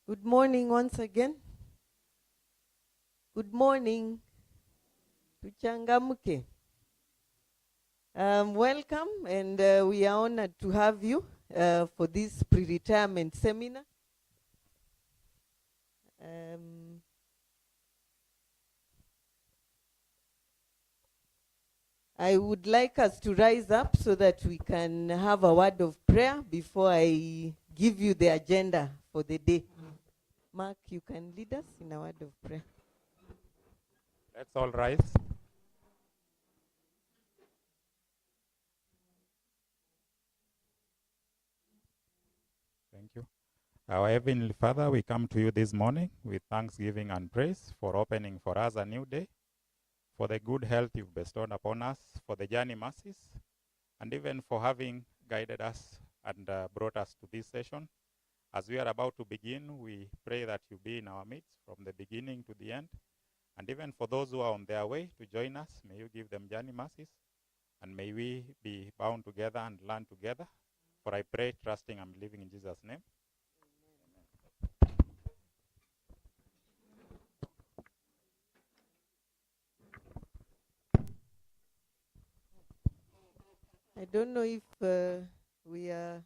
Good morning once again. Good morning. Tuchangamuke. Welcome, and we are honored to have you for this pre-retirement seminar. I would like us to rise up so that we can have a word of prayer before I give you the agenda for the day. Mark, you can lead us in a word of prayer. Let's all rise. Thank you. Our Heavenly Father, we come to you this morning with thanksgiving and praise for opening for us a new day, for the good health you've bestowed upon us, for the journey mercies, and even for having guided us and brought us to this session. As we are about to begin, we pray that you be in our midst from the beginning to the end. And even for those who are on their way to join us, may you give them journey mercies, and may we be bound together and learn together. For I pray, trusting and believing in Jesus' name. I don't know if we are...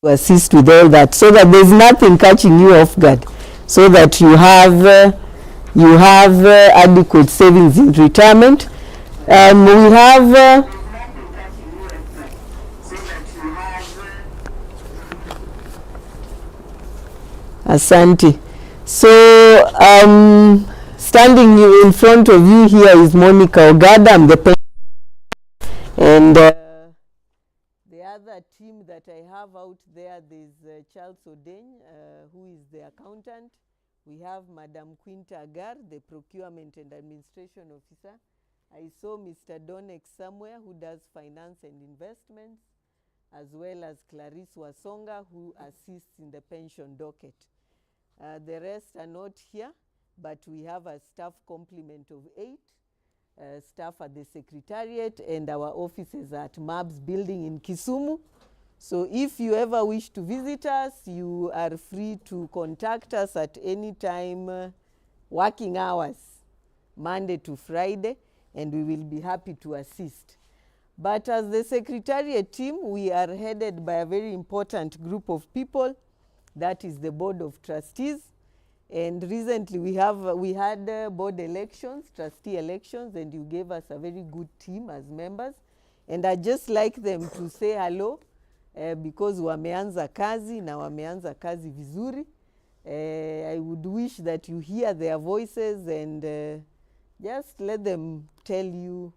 to assist with all that, so that there's nothing catching you off guard, so that you have adequate savings in retirement. We have Asante. So standing in front of you here is Monica Ogada. I'm the and the other team that I have out there, there's Charles Odeng, who is the accountant. We have Madam Quinta Agar, the procurement and administration officer. I saw Mr. Donek somewhere, who does finance and investments, as well as Clarice Wasonga, who assists in the pension docket. The rest are not here, but we have a staff complement of 8. Staff at the Secretariat and our offices at Murbs building in Kisumu. So if you ever wish to visit us, you are free to contact us at any time, working hours, Monday to Friday, and we will be happy to assist. But as the Secretariat team, we are headed by a very important group of people. That is the Board of Trustees. And recently we had board elections, trustee elections, and you gave us a very good team as members. And I just like them to say hello because wameanza kazi na wameanza kazi vizuri. I would wish that you hear their voices and just let them tell you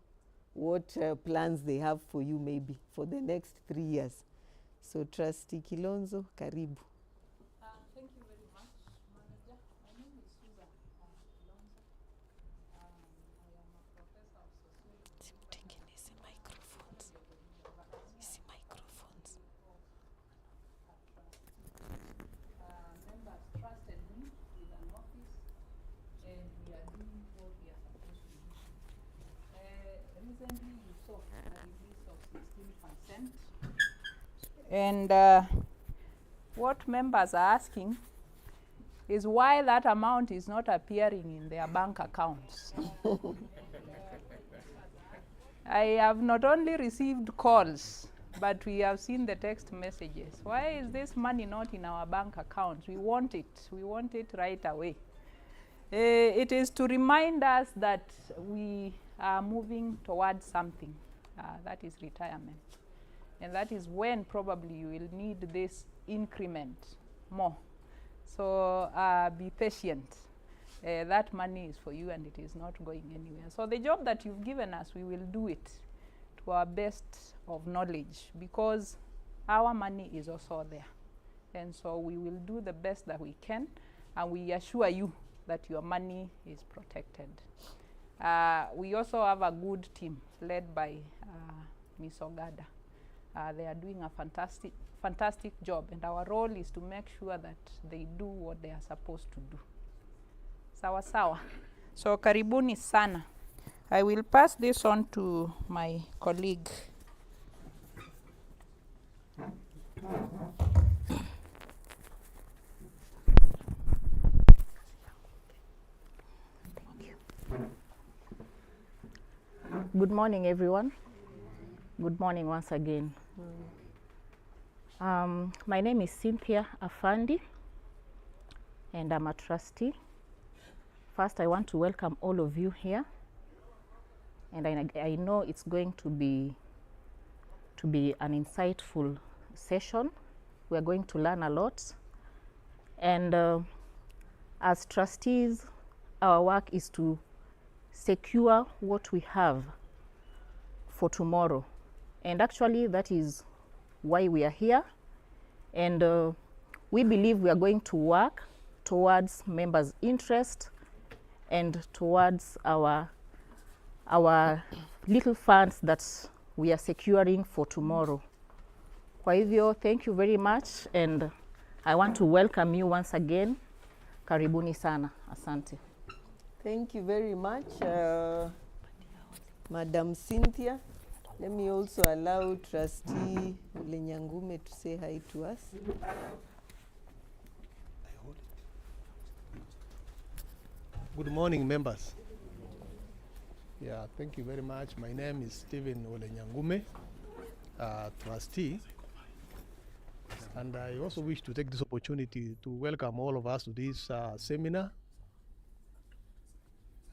what plans they have for you maybe for the next 3 years. So Trustee Kilonzo, karibu. And what members are asking is why that amount is not appearing in their bank accounts. I have not only received calls, but we have seen the text messages. Why is this money not in our bank accounts? We want it. We want it right away. It is to remind us that we are moving towards something. That is retirement. And that is when probably you will need this increment more. So be patient. That money is for you and it is not going anywhere. So the job that you've given us, we will do it to our best of knowledge because our money is also there. And so we will do the best that we can, and we assure you that your money is protected. We also have a good team led by Ms. Ogada. They are doing a fantastic job, and our role is to make sure that they do what they are supposed to do. Sawa sawa. So karibuni sana. I will pass this on to my colleague. Good morning, everyone. Good morning once again. My name is Cynthia Afandi, and I'm a trustee. First, I want to welcome all of you here, and I know it's going to be an insightful session. We're going to learn a lot, and as trustees, our work is to secure what we have for tomorrow. And actually, that is why we are here. And we believe we are going to work towards members' interest and towards our little funds that we are securing for tomorrow. Kwa hivyo, thank you very much, and I want to welcome you once again. Karibuni sana. Asante. Thank you very much, Madam Cynthia. Let me also allow Trustee Lenyangume to say hi to us. Good morning, members. Yeah, thank you very much. My name is Stephen Olenyangume, trustee. And I also wish to take this opportunity to welcome all of us to this seminar.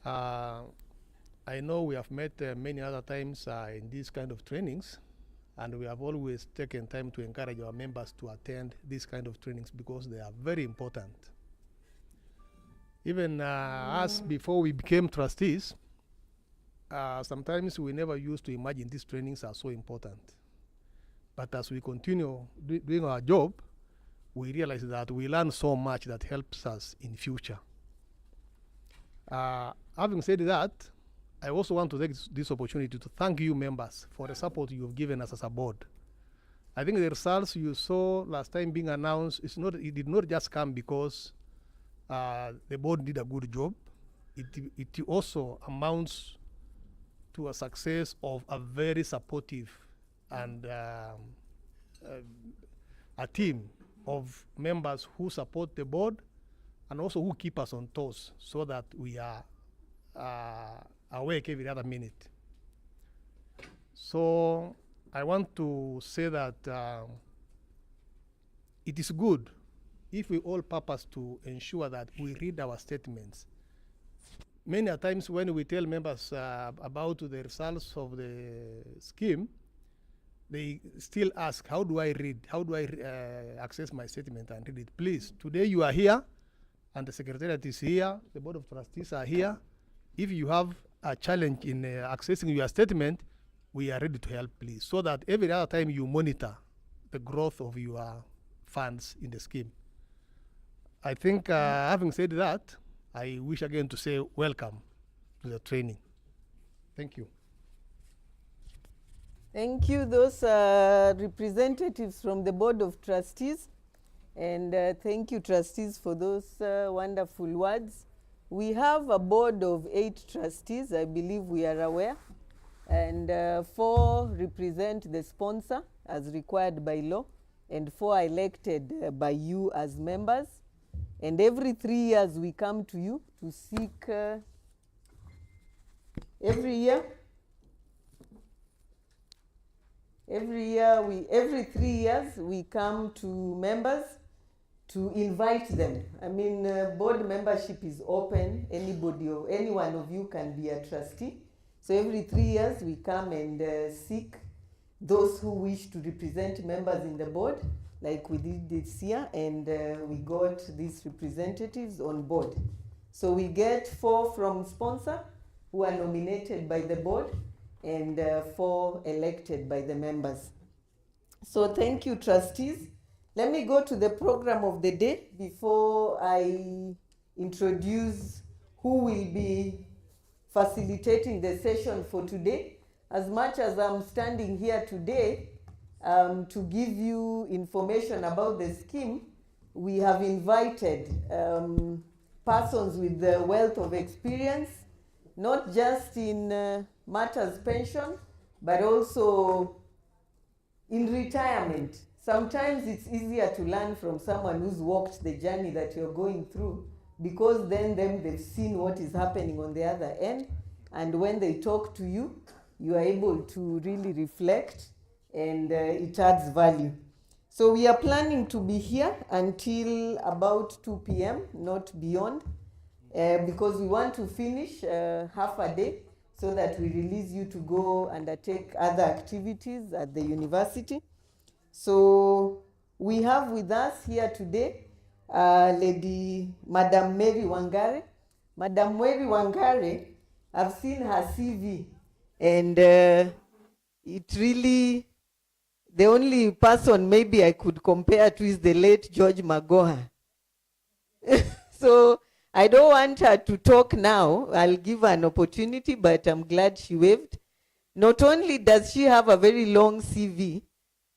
I know we have met many other times in these kind of trainings, and we have always taken time to encourage our members to attend these kind of trainings because they are very important. Even us, before we became trustees, sometimes we never used to imagine these trainings are so important. But as we continue doing our job, we realize that we learn so much that helps us in future. Having said that, I also want to take this opportunity to thank you members for the support you've given us as a board. I think the results you saw last time being announced, it did not just come because the board did a good job. It also amounts to a success of a very supportive and a team of members who support the board and also who keep us on toes so that we are awake every other minute. So I want to say that it is good if we all purpose to ensure that we read our statements. Many times when we tell members about the results of the scheme, they still ask, how do I read? How do I access my statement and read it? Please, today you are here, and the Secretariat is here, the Board of Trustees are here. If you have a challenge in accessing your statement, we are ready to help, please, so that every other time you monitor the growth of your funds in the scheme. I think having said that, I wish again to say welcome to the training. Thank you. Thank you. Those representatives from the Board of Trustees. And thank you, trustees, for those wonderful words. We have a board of 8 trustees, I believe we are aware. And 4 represent the sponsor as required by law, and 4 are elected by you as members. And every 3 years we come to you to seek, every 3 years we come to members to invite them. I mean, board membership is open. Anybody or any one of you can be a trustee. So every 3 years we come and seek those who wish to represent members in the board, like we did this year, and we got these representatives on board. So we get 4 from sponsor who are nominated by the board, and 4 elected by the members. So thank you, trustees. Let me go to the program of the day before I introduce who will be facilitating the session for today. As much as I'm standing here today to give you information about the scheme, we have invited persons with the wealth of experience, not just in matters pension, but also in retirement. Sometimes it's easier to learn from someone who's walked the journey that you're going through, because then they've seen what is happening on the other end, and when they talk to you, you are able to really reflect, and it adds value. So we are planning to be here until about 2 p.m., not beyond, because we want to finish half a day so that we release you to go undertake other activities at the university. So we have with us here today Lady Madam Mary Wangare. Madam Mary Wangare, I've seen her CV, and it really, the only person maybe I could compare to is the late George Magoha. So I don't want her to talk now. I'll give her an opportunity, but I'm glad she waved. Not only does she have a very long CV,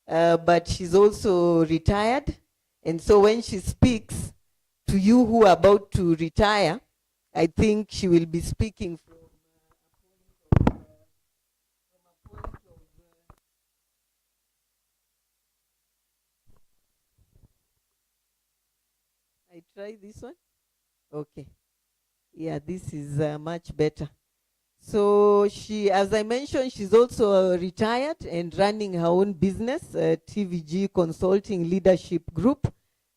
but she's also retired. And so when she speaks to you who are about to retire, I think she will be speaking from a point of I try this one? Okay. Yeah, this is much better. So she, as I mentioned, she's also retired and running her own business, TVG Consulting Leadership Group.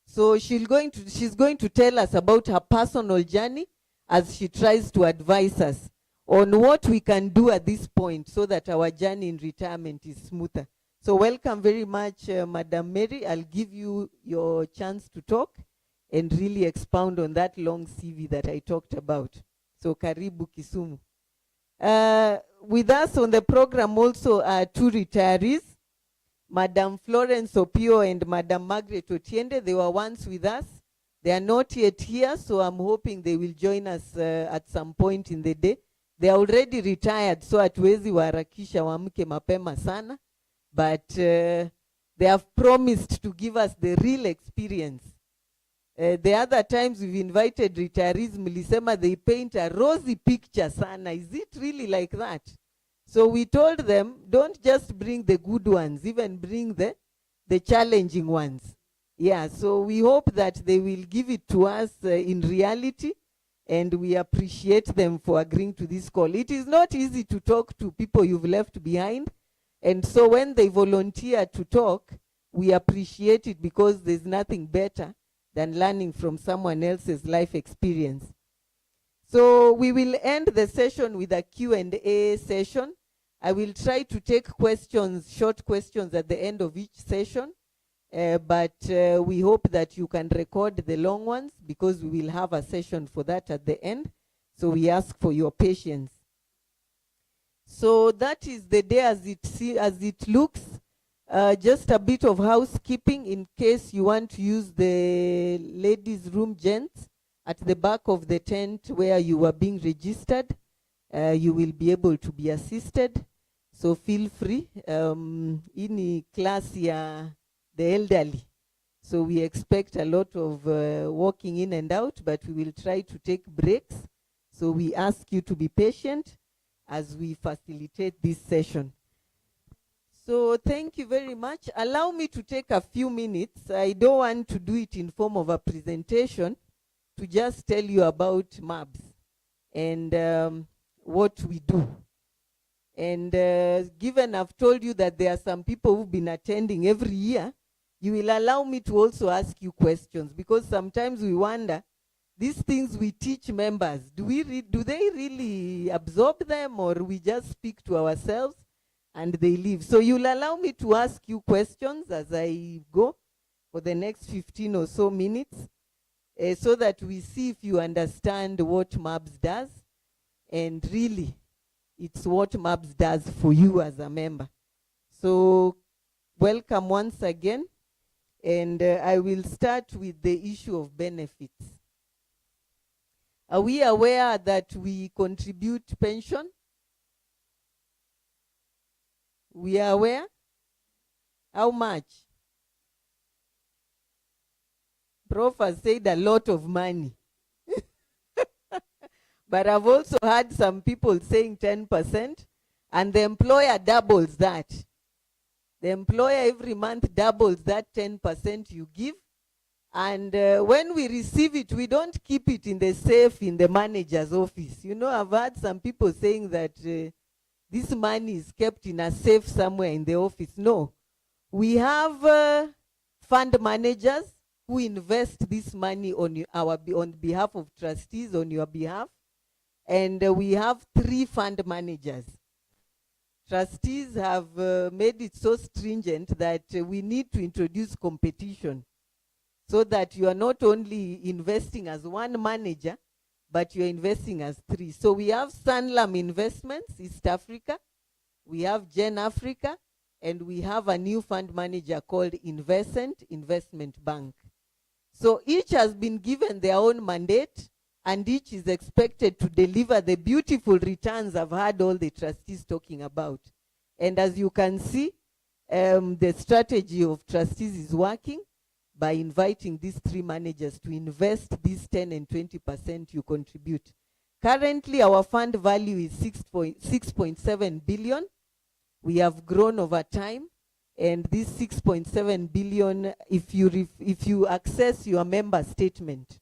So she's going to tell us about her personal journey as she tries to advise us on what we can do at this point so that our journey in retirement is smoother. So welcome very much, Madam Mary. I'll give you your chance to talk and really expound on that long CV that I talked about. So karibu Kisumu. With us on the program also are two retirees, Madam Florence Opio and Madam Margaret Otiende. They were once with us. They are not yet here, so I'm hoping they will join us at some point in the day. They are already retired, so hatuwezi waharakisha waamke mapema sana, but they have promised to give us the real experience. The other times we've invited retirees, mlisema they paint a rosy picture sana. Is it really like that? So we told them, don't just bring the good ones, even bring the challenging ones. Yeah, so we hope that they will give it to us in reality, and we appreciate them for agreeing to this call. It is not easy to talk to people you've left behind, and so when they volunteer to talk, we appreciate it because there's nothing better than learning from someone else's life experience. So we will end the session with a Q&A session. I will try to take questions, short questions at the end of each session, but we hope that you can record the long ones because we will have a session for that at the end. So we ask for your patience. So that is the day as it looks. Just a bit of housekeeping in case you want to use the ladies' room, gents, at the back of the tent where you are being registered. You will be able to be assisted. So feel free. In class here, the elderly. So we expect a lot of walking in and out, but we will try to take breaks. So we ask you to be patient as we facilitate this session. So thank you very much. Allow me to take a few minutes. I don't want to do it in form of a presentation, to just tell you about Murbs and what we do. And given I've told you that there are some people who've been attending every year, you will allow me to also ask you questions, because sometimes we wonder, these things we teach members, do they really absorb them, or we just speak to ourselves and they leave? So you'll allow me to ask you questions as I go for the next 15 or so minutes, so that we see if you understand what Murbs does, and really it's what Murbs does for you as a member. So welcome once again, and I will start with the issue of benefits. Are we aware that we contribute pension? We are aware? How much? Prof has said a lot of money. But I've also heard some people saying 10%, and the employer doubles that. The employer every month doubles that 10% you give. And when we receive it, we don't keep it in the safe in the manager's office. You know, I've heard some people saying that this money is kept in a safe somewhere in the office. No. We have fund managers who invest this money on behalf of trustees, on your behalf. And we have 3 fund managers. Trustees have made it so stringent that we need to introduce competition, so that you are not only investing as one manager, but you're investing as 3. So we have Sanlam Investments, East Africa. We have Gen Africa, and we have a new fund manager called Investment Investment Bank. So each has been given their own mandate, and each is expected to deliver the beautiful returns I've heard all the trustees talking about. And as you can see, the strategy of trustees is working by inviting these 3 managers to invest these 10 and 20% you contribute. Currently, our fund value is 6.7 billion. We have grown over time, and this 6.7 billion, if you access your member statement,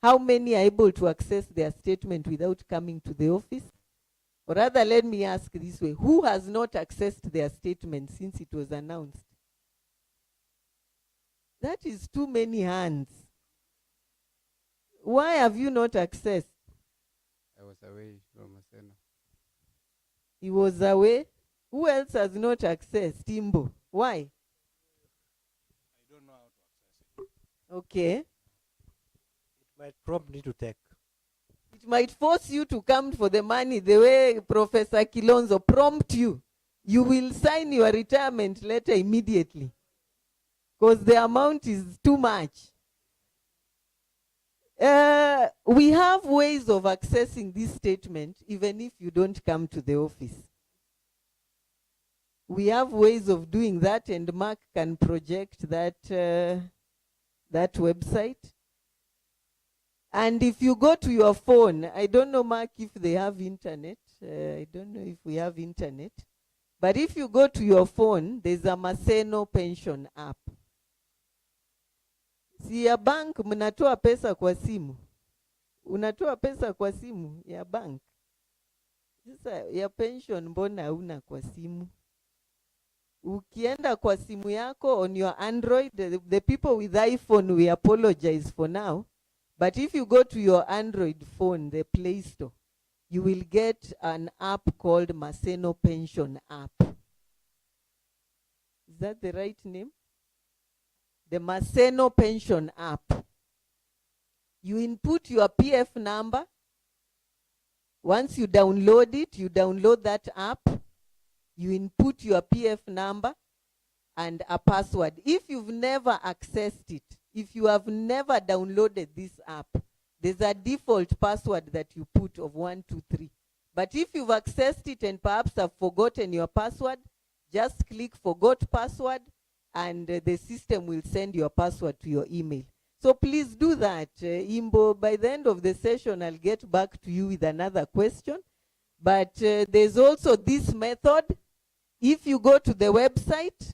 how many are able to access their statement without coming to the office? Or rather, let me ask this way. Who has not accessed their statement since it was announced? That is too many hands. Why have you not accessed? I was away from Maseno. He was away. Who else has not accessed? Timbo. Why? I don't know how to access it. Okay. It might prompt me to take. It might force you to come for the money the way Professor Kilonzo prompt you. You will sign your retirement letter immediately because the amount is too much. We have ways of accessing this statement even if you don't come to the office. We have ways of doing that, and Mark can project that, that website. And if you go to your phone, I don't know, Mark, if they have internet. I don't know if we have internet. But if you go to your phone, there's a Maseno pension app. Si ya bank mnatoa pesa kwa simu. Unatoa pesa kwa simu ya bank. Sasa ya pension mbona hauna kwa simu? Ukienda kwa simu yako on your Android, the people with iPhone, we apologize for now. But if you go to your Android phone, the Play Store, you will get an app called Maseno Pension app. Is that the right name? The Maseno Pension app. You input your PF number. Once you download it, you download that app. You input your PF number and a password. If you've never accessed it, if you have never downloaded this app, there's a default password that you put of 123. But if you've accessed it and perhaps have forgotten your password, just click forgot password and the system will send your password to your email. So please do that. Imbo, by the end of the session, I'll get back to you with another question. But there's also this method. If you go to the website,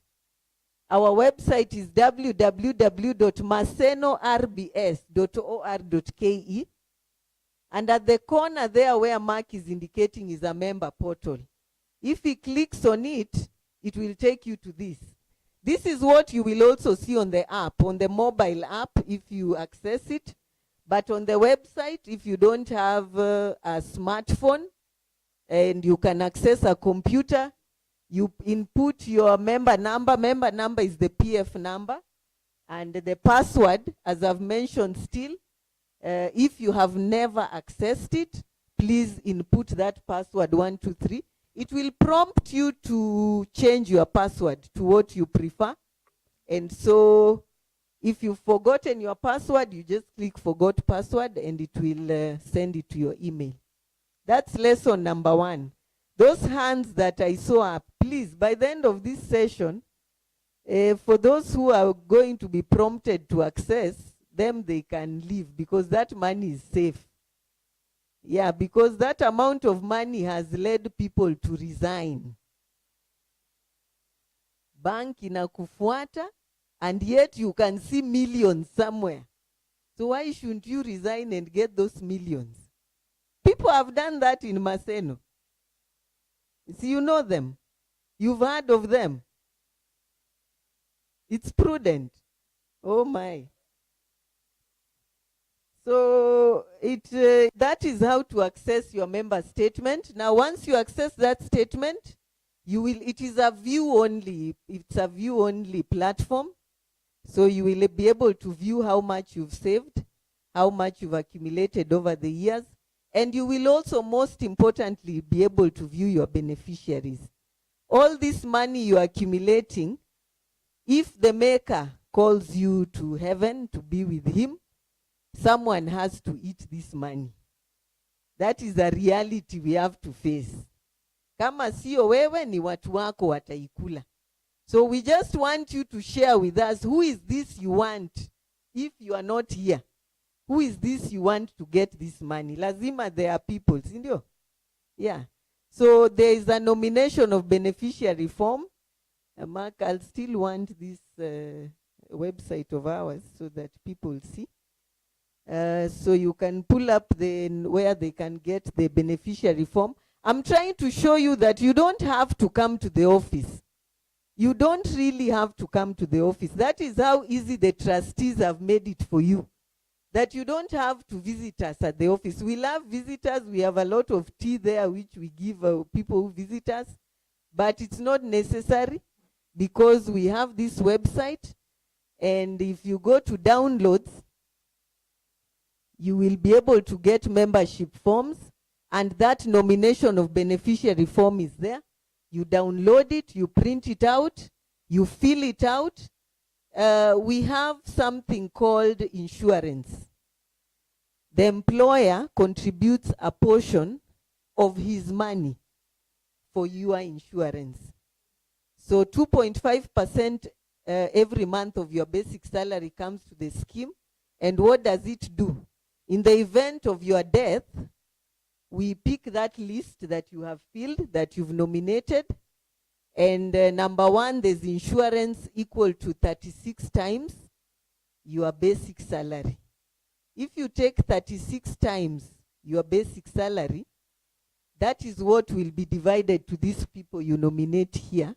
our website is www.masenorbs.or.ke. And at the corner there where Mark is indicating is a member portal. If he clicks on it, it will take you to this. This is what you will also see on the app, on the mobile app if you access it. But on the website, if you don't have a smartphone and you can access a computer, you input your member number. Member number is the PF number. And the password, as I've mentioned still, if you have never accessed it, please input that password 123. It will prompt you to change your password to what you prefer. And so if you've forgotten your password, you just click forgot password and it will send it to your email. That's lesson number 1. Those hands that I saw up, please, by the end of this session, for those who are going to be prompted to access them, they can leave because that money is safe. Yeah, because that amount of money has led people to resign. Bank inakufuata, and yet you can see millions somewhere. So why shouldn't you resign and get those millions? People have done that in Maseno. See, you know them. You've heard of them. It's prudent. Oh my. So that is how to access your member statement. Now, once you access that statement, it is a view only. It's a view only platform. So you will be able to view how much you've saved, how much you've accumulated over the years. And you will also, most importantly, be able to view your beneficiaries. All this money you are accumulating, if the maker calls you to heaven to be with him, someone has to eat this money. That is a reality we have to face. Kama sio wewe, ni watu wako wataikula. So we just want you to share with us, who is this you want if you are not here? Who is this you want to get this money? Lazima there are people, sindio? Yeah. So there is a nomination of beneficiary form. Mark, I'll still want this website of ours so that people see. So you can pull up where they can get the beneficiary form. I'm trying to show you that you don't have to come to the office. You don't really have to come to the office. That is how easy the trustees have made it for you. That you don't have to visit us at the office. We love visitors. We have a lot of tea there which we give people who visit us. But it's not necessary because we have this website. And if you go to downloads, you will be able to get membership forms. And that nomination of beneficiary form is there. You download it, you print it out, you fill it out. We have something called insurance. The employer contributes a portion of his money for your insurance. So 2.5% every month of your basic salary comes to the scheme. And what does it do? In the event of your death, we pick that list that you have filled, that you've nominated. And number one, there's insurance equal to 36 times your basic salary. If you take 36 times your basic salary, that is what will be divided to these people you nominate here,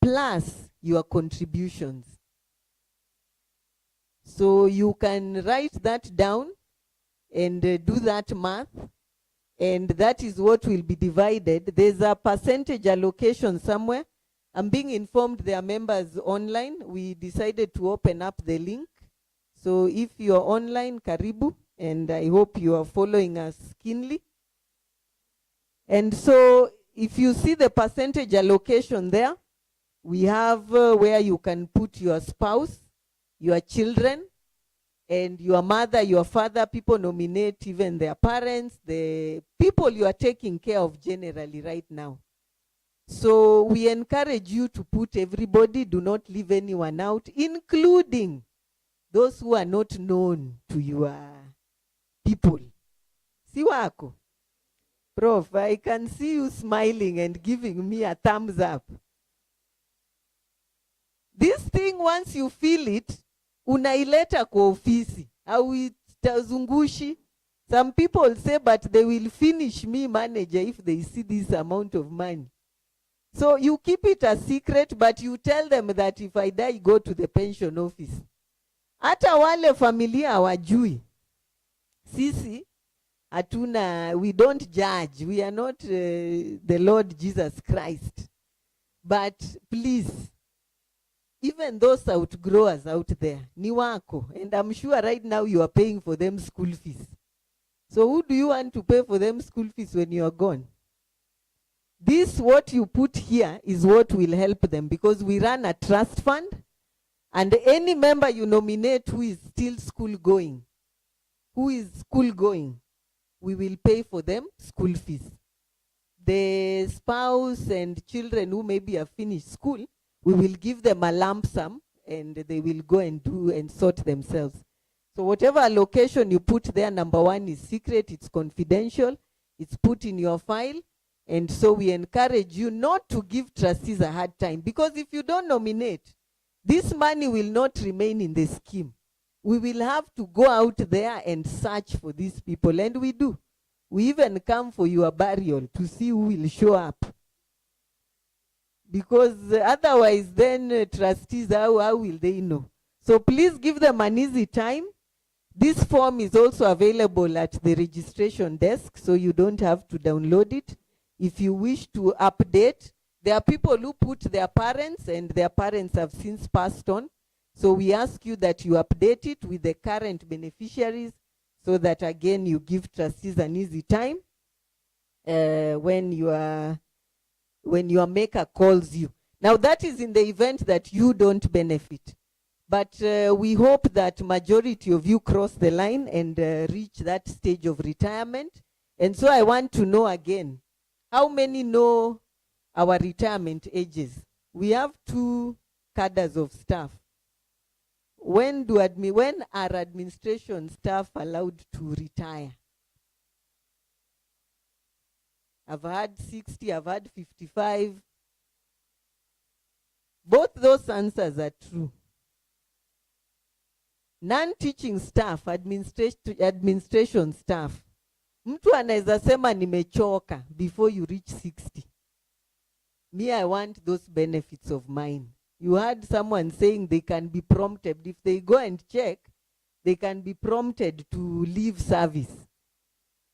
plus your contributions. So you can write that down and do that math. And that is what will be divided. There's a percentage allocation somewhere. I'm being informed there are members online. We decided to open up the link. So if you're online, karibu, and I hope you are following us keenly. And so if you see the percentage allocation there, we have where you can put your spouse, your children, and your mother, your father. People nominate even their parents, the people you are taking care of generally right now. So we encourage you to put everybody, do not leave anyone out, including those who are not known to your people. Si wako? Prof, I can see you smiling and giving me a thumbs up. This thing, once you feel it, unaileta kwa ofisi, au itazungushi. Some people say, but they will finish me manager if they see this amount of money. So you keep it a secret, but you tell them that if I die, go to the pension office. Hata wale familia hawajui. Sisi, atuna, we don't judge. We are not the Lord Jesus Christ. But please, even those outgrowers out there, ni wako. And I'm sure right now you are paying for them school fees. So who do you want to pay for them school fees when you are gone? This, what you put here, is what will help them, because we run a trust fund, and any member you nominate who is still school going, we will pay for them school fees. The spouse and children who maybe have finished school, we will give them a lump sum, and they will go and do and sort themselves. So whatever allocation you put there, number one is secret, it's confidential, it's put in your file. And so we encourage you not to give trustees a hard time, because if you don't nominate, this money will not remain in the scheme. We will have to go out there and search for these people, and we do. We even come for your burial to see who will show up. Because otherwise then trustees, how will they know? So please give them an easy time. This form is also available at the registration desk, so you don't have to download it. If you wish to update, there are people who put their parents, and their parents have since passed on. So we ask you that you update it with the current beneficiaries, so that again you give trustees an easy time when your maker calls you. Now that is in the event that you don't benefit. But we hope that majority of you cross the line and reach that stage of retirement. And so I want to know again, how many know our retirement ages? We have 2 cadres of staff. When are administration staff allowed to retire? I've had 60, I've had 55. Both those answers are true. Non-teaching staff, administration staff, Mtu anaweza sema nimechoka before you reach 60. Me, I want those benefits of mine. You heard someone saying they can be prompted. If they go and check, they can be prompted to leave service.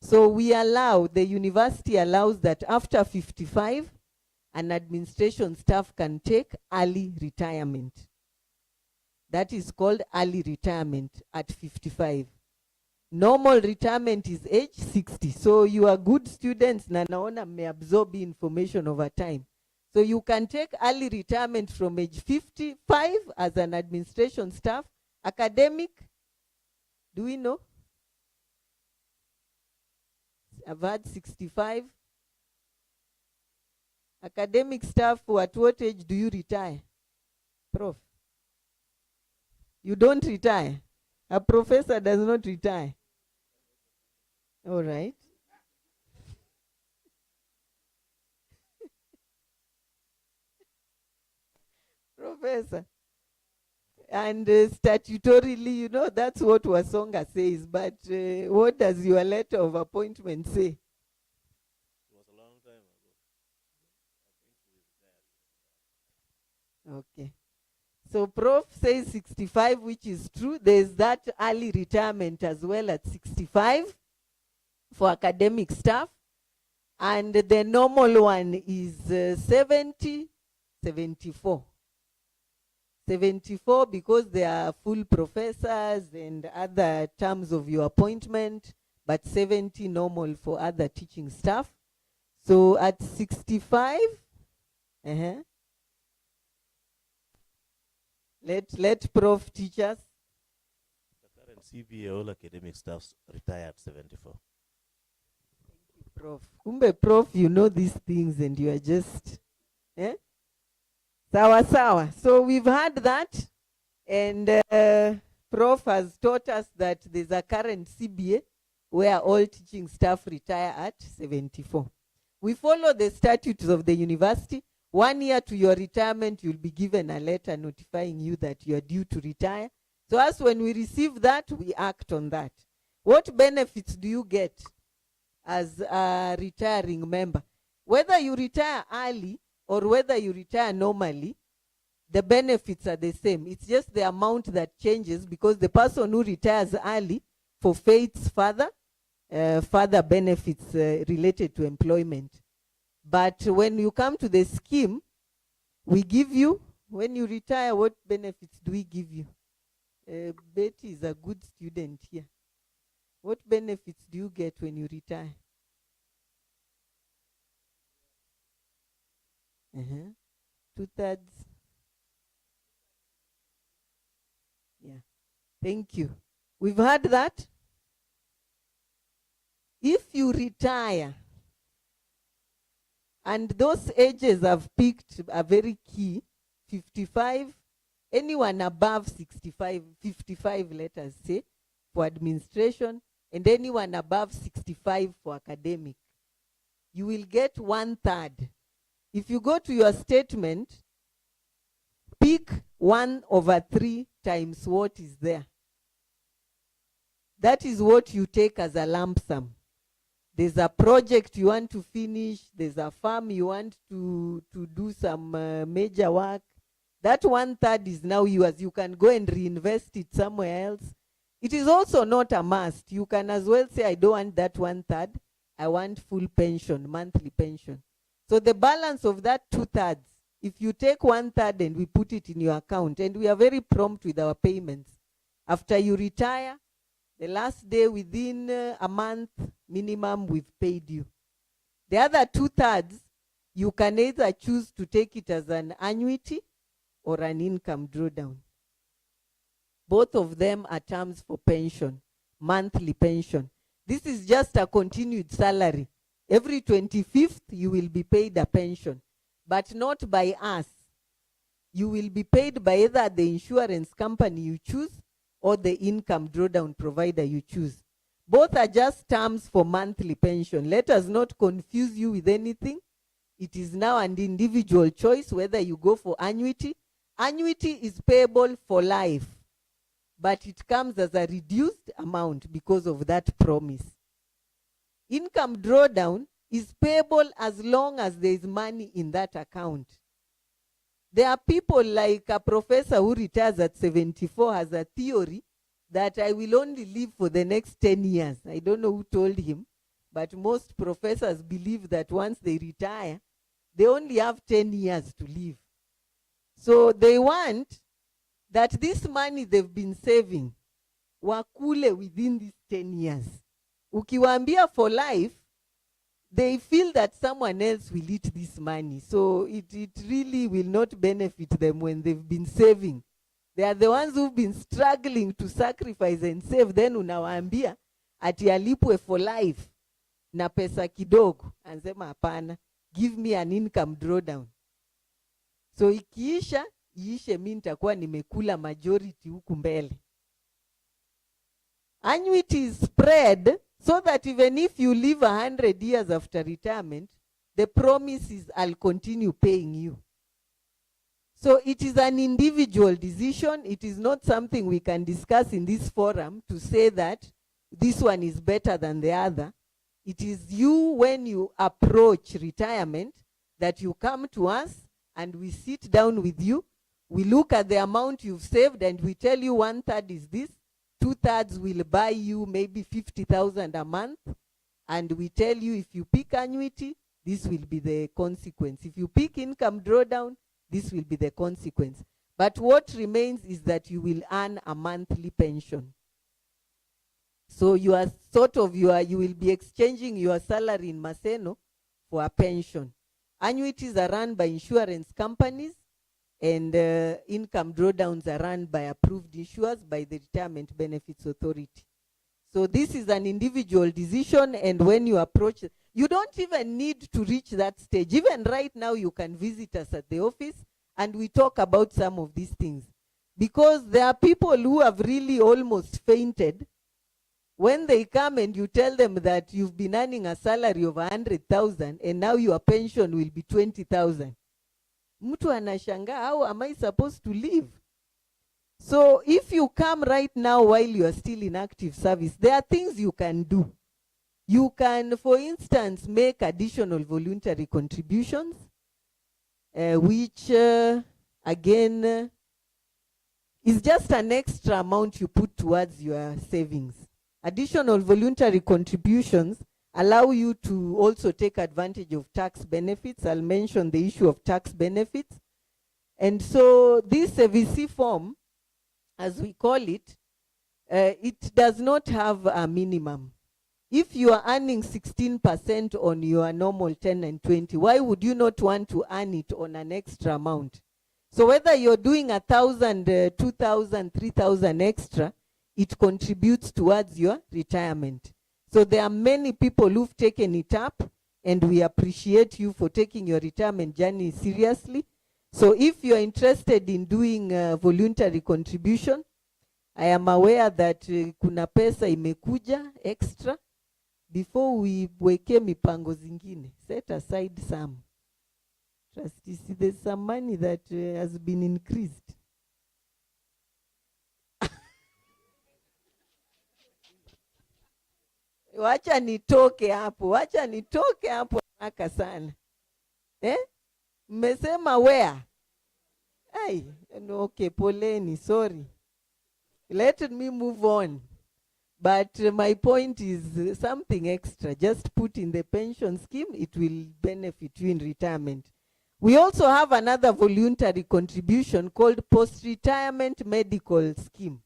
So we allow, the university allows that after 55, an administration staff can take early retirement. That is called early retirement at 55. Normal retirement is age 60. So you are good students na naona may absorb information over time. So you can take early retirement from age 55 as an administration staff. Academic, do we know? I've had 65. Academic staff, at what age do you retire? Prof? You don't retire. A professor does not retire. All right. Professor. And statutorily, you know, that's what Wasonga says. But what does your letter of appointment say? It was a long time ago. Okay. So Prof says 65, which is true. There's that early retirement as well at 65 for academic staff. And the normal one is 70, 74. 74 because they are full professors and other terms of your appointment, but 70 normal for other teaching staff. So at 65, let Prof teach us. The current CBA, all academic staffs retire at 74. Prof. Kumbe Prof, you know these things and you are just, Sawa sawa. So we've had that, and Prof has taught us that there's a current CBA where all teaching staff retire at 74. We follow the statutes of the university. 1 year to your retirement, you'll be given a letter notifying you that you are due to retire. So as when we receive that, we act on that. What benefits do you get as a retiring member? Whether you retire early or whether you retire normally, the benefits are the same. It's just the amount that changes because the person who retires early forfeits further benefits related to employment. But when you come to the scheme, we give you, when you retire, what benefits do we give you? Betty is a good student here. What benefits do you get when you retire? 2/3. Yeah. Thank you. We've heard that. If you retire, and those ages I've picked are very key, 55, anyone above 65, 55, let us say, for administration, and anyone above 65 for academic, you will get 1/3. If you go to your statement, pick 1/3 times what is there. That is what you take as a lump sum. There's a project you want to finish, there's a farm you want to do some major work. That 1/3 is now yours. You can go and reinvest it somewhere else. It is also not a must. You can as well say, I don't want that 1/3. I want full pension, monthly pension. So the balance of that 2/3, if you take 1/3 and we put it in your account, and we are very prompt with our payments. After you retire, the last day within a month minimum, we've paid you. The other 2/3, you can either choose to take it as an annuity or an income drawdown. Both of them are terms for pension, monthly pension. This is just a continued salary. Every 25th, you will be paid a pension, but not by us. You will be paid by either the insurance company you choose or the income drawdown provider you choose. Both are just terms for monthly pension. Let us not confuse you with anything. It is now an individual choice whether you go for annuity. Annuity is payable for life, but it comes as a reduced amount because of that promise. income drawdown is payable as long as there is money in that account. There are people like a professor who retires at 74 has a theory that I will only live for the next 10 years. I don't know who told him, but most professors believe that once they retire, they only have 10 years to live. So they want that this money they've been saving, wakule within these 10 years. Ukiwaambia for life, they feel that someone else will eat this money. So it really will not benefit them when they've been saving. They are the ones who've been struggling to sacrifice and save. Then unawaambia ati alipwe for life na pesa kidogo. Ansema hapana, give me an income drawdown. So ikiisha, iishe mimi nitakuwa nimekula majority huku mbele. Annuity is spread so that even if you live 100 years after retirement, the promise is I'll continue paying you. So it is an individual decision. It is not something we can discuss in this forum to say that this one is better than the other. It is you, when you approach retirement, that you come to us and we sit down with you. We look at the amount you've saved and we tell you 1/3 is this. 2/3 will buy you maybe 50,000 a month. And we tell you if you pick annuity, this will be the consequence. If you pick income drawdown, this will be the consequence. But what remains is that you will earn a monthly pension. So you are you will be exchanging your salary in Maseno for a pension. Annuities are run by insurance companies, and income drawdowns are run by approved insurers by the Retirement Benefits Authority. So this is an individual decision, and when you approach it, you don't even need to reach that stage. Even right now, you can visit us at the office and we talk about some of these things. Because there are people who have really almost fainted when they come and you tell them that you've been earning a salary of 100,000 and now your pension will be 20,000. Mtu anashanga, how am I supposed to live? So if you come right now while you are still in active service, there are things you can do. You can, for instance, make additional voluntary contributions, which, again, is just an extra amount you put towards your savings. Additional voluntary contributions allow you to also take advantage of tax benefits. I'll mention the issue of tax benefits. And so this VC form, as we call it, it does not have a minimum. If you are earning 16% on your normal 10 and 20, why would you not want to earn it on an extra amount? So whether you're doing 1,000, 2,000, 3,000 extra, it contributes towards your retirement. So there are many people who've taken it up, and we appreciate you for taking your retirement journey seriously. So if you're interested in doing voluntary contribution, I am aware that kuna pesa imekuja extra. Before we weke mipango zingine, set aside some. Trustees, there's some money that has been increased. Wacha nitoke hapo haraka sana. Mmesema where? Hey, okay, poleni, sorry. Let me move on. But my point is something extra. Just put in the pension scheme, it will benefit you in retirement. We also have another voluntary contribution called post-retirement medical scheme.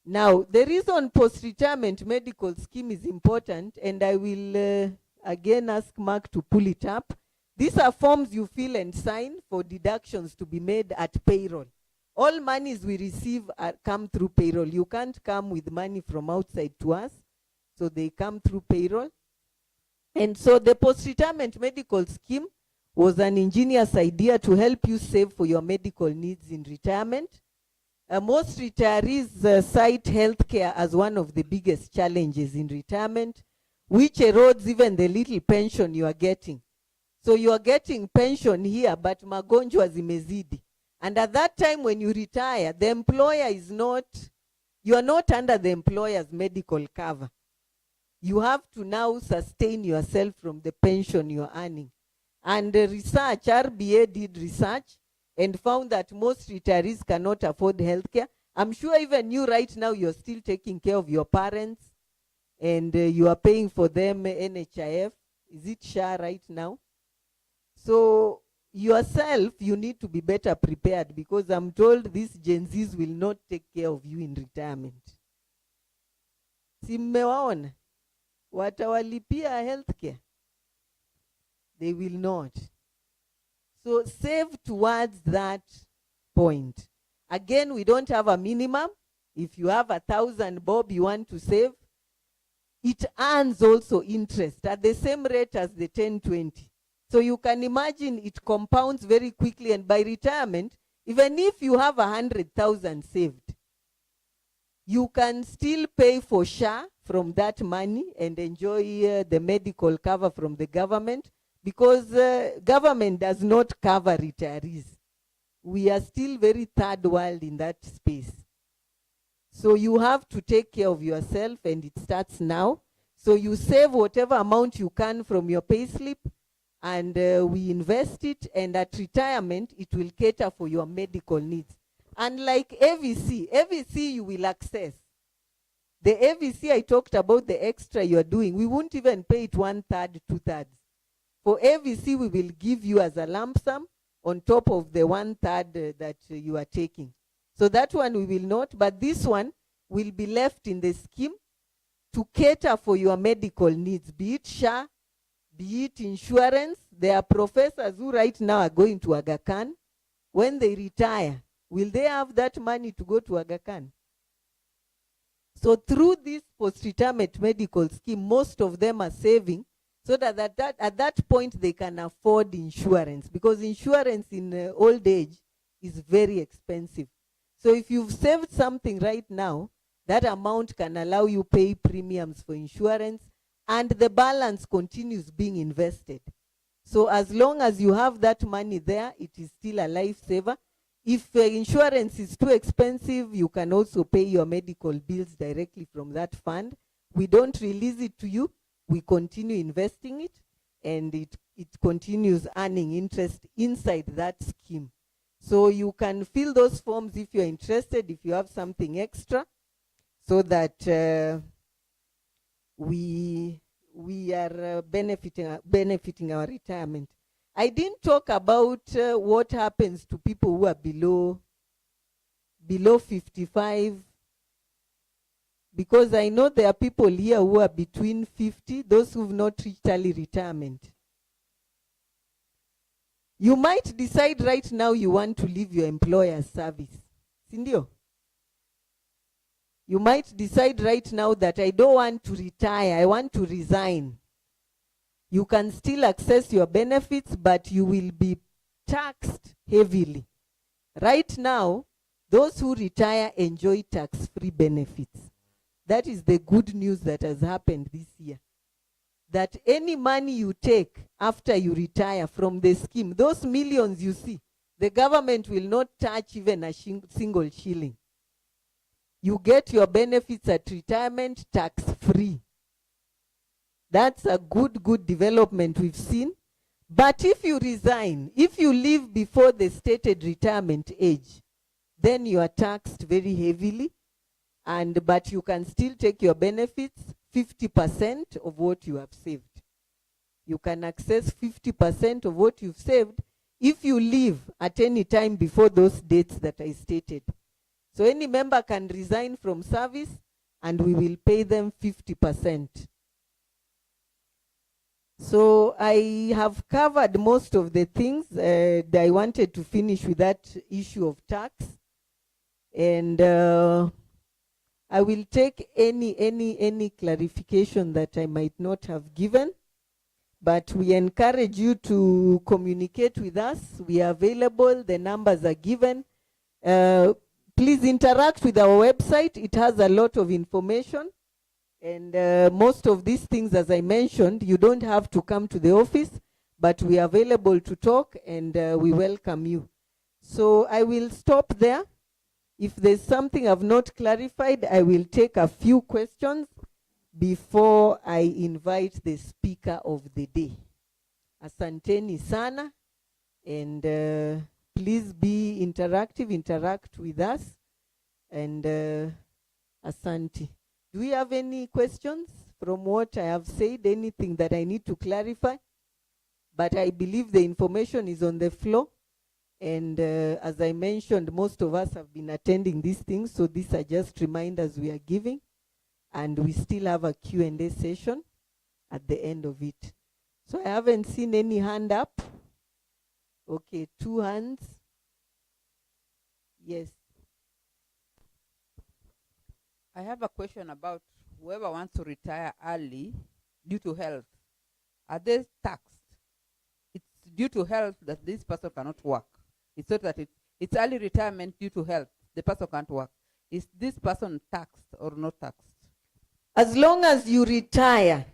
Now, the reason post-retirement medical scheme is important, and I will again ask Mark to pull it up. These are forms you fill and sign for deductions to be made at payroll. All monies we receive come through payroll. You can't come with money from outside to us, so they come through payroll. And so the post-retirement medical scheme was an ingenious idea to help you save for your medical needs in retirement. Most retirees cite healthcare as one of the biggest challenges in retirement, which erodes even the little pension you are getting. So you are getting pension here, but magonjwa zimezidi. And at that time when you retire, the employer is not, you are not under the employer's medical cover. you have to now sustain yourself from the pension you're earning. And research, RBA did research and found that most retirees cannot afford healthcare. I'm sure even you right now, you're still taking care of your parents and you are paying for them NHIF. Is it SHA right now? So yourself, you need to be better prepared, because I'm told these Gen Zs will not take care of you in retirement. Si mmewaona? Watawalipia healthcare? They will not. So save towards that point. Again, we don't have a minimum. If you have 1,000 bob you want to save, it earns also interest at the same rate as the 1020. So you can imagine it compounds very quickly, and by retirement, even if you have 100,000 saved, you can still pay for SHA from that money and enjoy the medical cover from the government, because government does not cover retirees. We are still very third world in that space. So you have to take care of yourself, and it starts now. So you save whatever amount you can from your payslip, and we invest it, and at retirement, it will cater for your medical needs. Unlike AVC you will access. The AVC I talked about, the extra you're doing, we won't even pay it 1/3, 2/3. For AVC, we will give you as a lump sum on top of the 1/3 that you are taking. So that one we will not, but this one will be left in the scheme to cater for your medical needs, be it SHA, be it insurance. There are professors who right now are going to Aga Khan. When they retire, will they have that money to go to Aga Khan? So through this post-retirement medical scheme, most of them are saving so that at that point they can afford insurance, because insurance in old age is very expensive. So if you've saved something right now, that amount can allow you pay premiums for insurance, and the balance continues being invested. So as long as you have that money there, it is still a lifesaver. If insurance is too expensive, you can also pay your medical bills directly from that fund. We don't release it to you. We continue investing it, and it continues earning interest inside that scheme. So you can fill those forms if you're interested, if you have something extra, so that we are benefiting our retirement. I didn't talk about what happens to people who are below 55, because I know there are people here who are between 50, those who've not reached early retirement. You might decide right now you want to leave your employer's service. Sindio? You might decide right now that I don't want to retire, I want to resign. You can still access your benefits, but you will be taxed heavily. Right now, those who retire enjoy tax-free benefits. That is the good news that has happened this year. That any money you take after you retire from the scheme, those millions you see, the government will not touch even a single shilling. You get your benefits at retirement tax-free. That's a good development we've seen. But if you resign, if you leave before the stated retirement age, then you are taxed very heavily. But you can still take your benefits, 50% of what you have saved. You can access 50% of what you've saved if you leave at any time before those dates that I stated. So any member can resign from service, and we will pay them 50%. So I have covered most of the things. I wanted to finish with that issue of tax. And I will take any clarification that I might not have given. But we encourage you to communicate with us. We are available. The numbers are given. Please interact with our website. It has a lot of information. And most of these things, as I mentioned, you don't have to come to the office, but we are available to talk, and we welcome you. So I will stop there. If there's something I've not clarified, I will take a few questions before I invite the speaker of the day. Asanteni sana, and please be interactive, interact with us, and asante. Do we have any questions from what I have said? Anything that I need to clarify? But I believe the information is on the floor. And as I mentioned, most of us have been attending these things, so these are just reminders we are giving. And we still have a Q&A session at the end of it. So I haven't seen any hand up. Okay, 2 hands. Yes. I have a question about whoever wants to retire early due to health. Are they taxed? It's due to health that this person cannot work. It's not that it's early retirement due to health. The person can't work. Is this person taxed or not taxed? As long as you retire,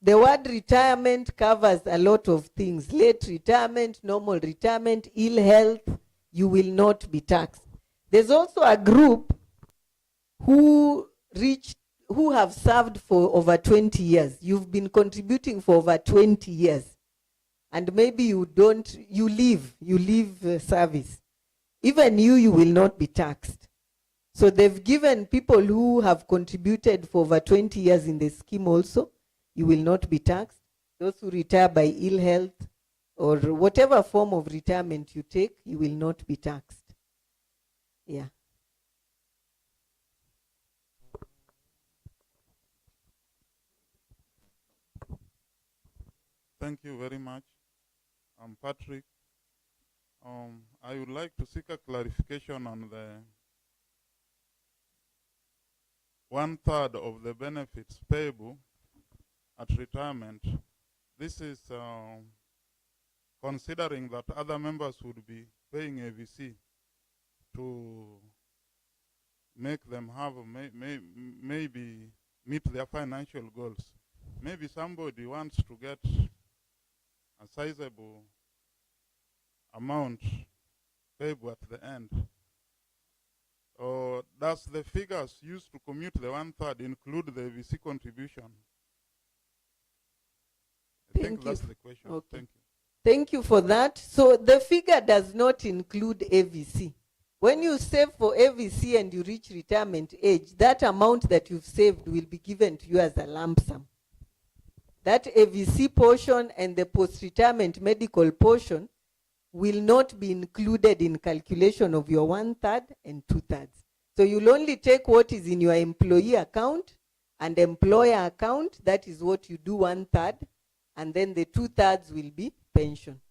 the word retirement covers a lot of things. Late retirement, normal retirement, ill health, you will not be taxed. There's also a group who have served for over 20 years. You've been contributing for over 20 years. And maybe you leave service. Even you will not be taxed. So they've given people who have contributed for over 20 years in the scheme also, you will not be taxed. Those who retire by ill health or whatever form of retirement you take, you will not be taxed. Yeah. Thank you very much. I'm Patrick. I would like to seek a clarification on the 1/3 of the benefits payable at retirement. This is considering that other members would be paying AVC to make them have maybe meet their financial goals. Maybe somebody wants to get a sizable amount payable at the end. Or does the figures used to commute the 1/3 include the AVC contribution? I think that's the question. Okay. Thank you. Thank you for that. So the figure does not include AVC. When you save for AVC and you reach retirement age, that amount that you've saved will be given to you as a lump sum. That AVC portion and the post-retirement medical portion will not be included in calculation of your 1/3 and 2/3. So you'll only take what is in your employee account and employer account. That is what you do 1/3, and then the 2/3 will be pension.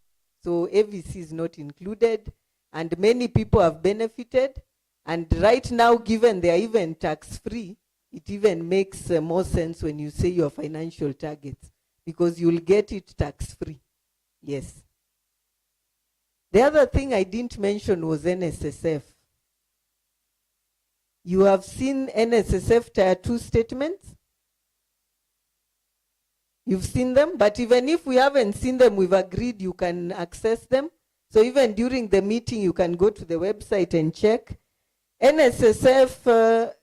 So AVC is not included, and many people have benefited. And right now, given they are even tax-free, it even makes more sense when you say your financial targets, because you'll get it tax-free. Yes. The other thing I didn't mention was NSSF. You have seen NSSF Tier 2 statements? You've seen them, but even if we haven't seen them, we've agreed you can access them. So even during the meeting, you can go to the website and check. NSSF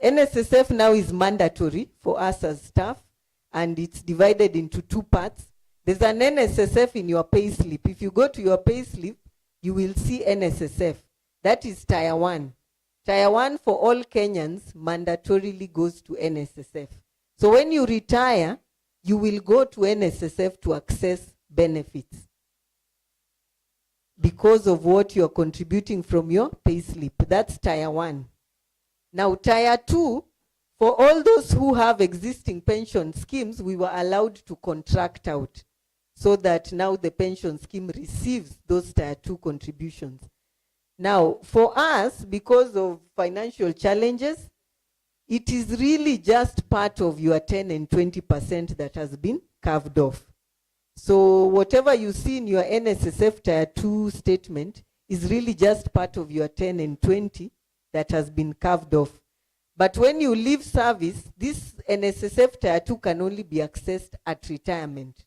NSSF now is mandatory for us as staff, and it's divided into 2 parts. There's an NSSF in your payslip. If you go to your payslip, you will see NSSF. That is Tier 1. Tier 1 for all Kenyans mandatorily goes to NSSF. So when you retire, you will go to NSSF to access benefits because of what you're contributing from your payslip. That's Tier 1. Now, Tier 2, for all those who have existing pension schemes, we were allowed to contract out so that now the pension scheme receives those Tier 2 contributions. Now, for us, because of financial challenges, it is really just part of your 10 and 20% that has been carved off. So whatever you see in your NSSF Tier 2 statement is really just part of your 10 and 20 that has been carved off. But when you leave service, this NSSF Tier 2 can only be accessed at retirement.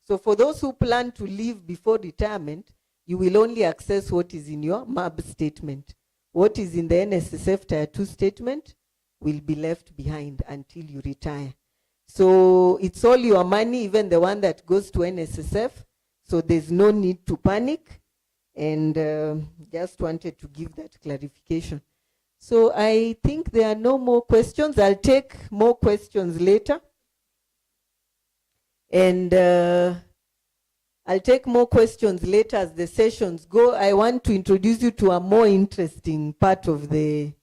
So for those who plan to leave before retirement, you will only access what is in your Murbs statement. What is in the NSSF Tier 2 statement will be left behind until you retire. So it's all your money, even the one that goes to NSSF. So there's no need to panic. And just wanted to give that clarification. So I think there are no more questions. I'll take more questions later. And I'll take more questions later as the sessions go. I want to introduce you to a more interesting part of the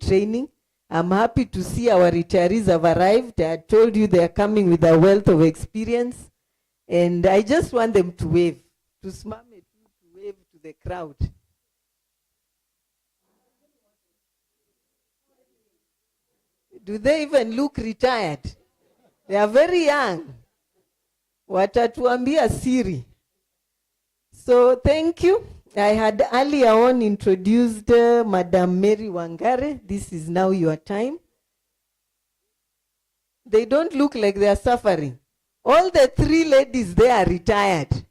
training. I'm happy to see our retirees have arrived. I told you they are coming with a wealth of experience. And I just want them to wave, to smile, to wave to the crowd. Do they even look retired? They are very young. Watatuambia siri. So thank you. I had earlier on introduced Madam Mary Wangare. This is now your time. They don't look like they are suffering. All the three ladies there are retired.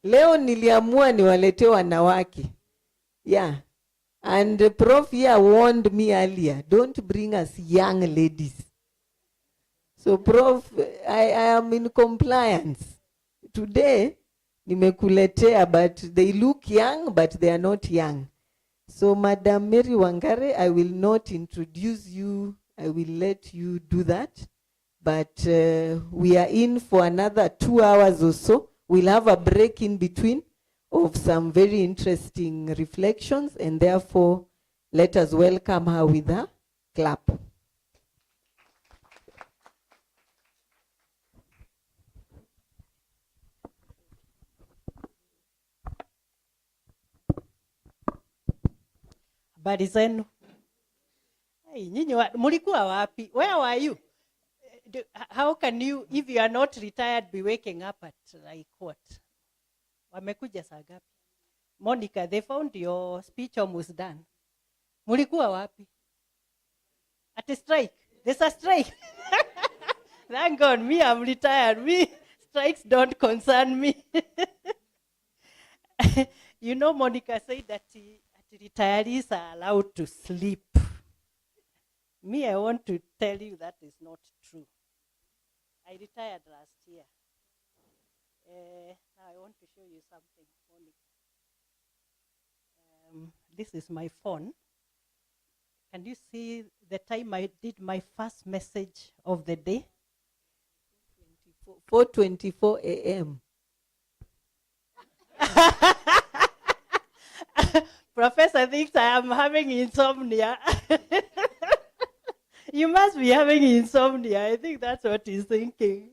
Leo niliamua niwalete wanawake. Yeah. And the Prof here warned me earlier, don't bring us young ladies. So Prof, I am in compliance. Today, nimekuletea, but they look young, but they are not young. So Madam Mary Wangare, I will not introduce you. I will let you do that. But we are in for another 2 hours or so. We'll have a break in between of some very interesting reflections, and therefore let us welcome her with a clap. Habari zenu. Hey, nyinyi mulikuwa wapi? Where were you? How can you, if you are not retired, be waking up at like what? Wamekuja saa gapi? Monica, they found your speech almost done. Mulikuwa wapi? At a strike. There's a strike. Thank God, me, I'm retired. Me, strikes don't concern me. You know, Monica said that retirees are allowed to sleep. Me, I want to tell you that is not true. I retired last year. Now I want to show you something, Monica. This is my phone. Can you see the time I did my first message of the day? 4:24 a.m. Professor thinks I am having insomnia. You must be having insomnia. I think that's what he's thinking.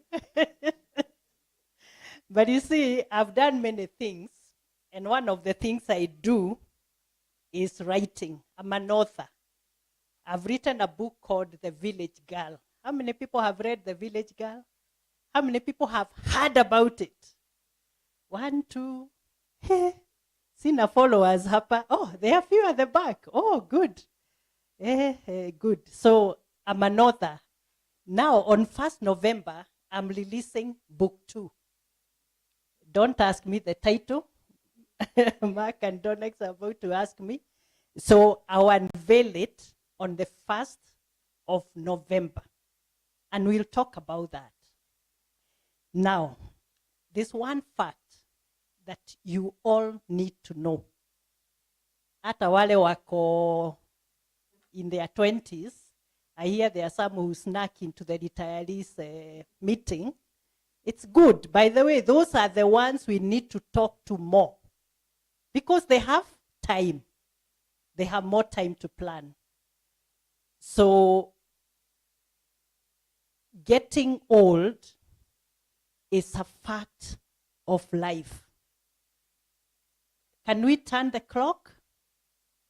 But you see, I've done many things. And one of the things I do is writing. I'm an author. I've written a book called The Village Girl. How many people have read The Village Girl? How many people have heard about it? 1, 2. Hey, sina followers hapa. Oh, there are few at the back. Oh, good. Good. So I'm an author. Now on 1st November, I'm releasing book 2. Don't ask me the title. Mark and Donex are about to ask me. So I'll unveil it on the 1st of November. And we'll talk about that. Now, there's one fact that you all need to know. Hata wale wako in their 20s, I hear there are some who snuck into the retirees meeting. It's good. By the way, those are the ones we need to talk to more because they have time. They have more time to plan. So getting old is a fact of life. Can we turn the clock?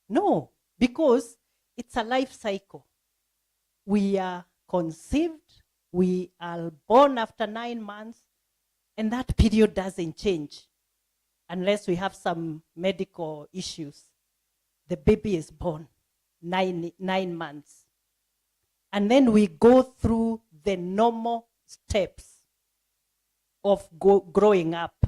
No, because it's a life cycle. We are conceived, we are born after 9 months, and that period doesn't change unless we have some medical issues. The baby is born 9 months. And then we go through the normal steps of growing up.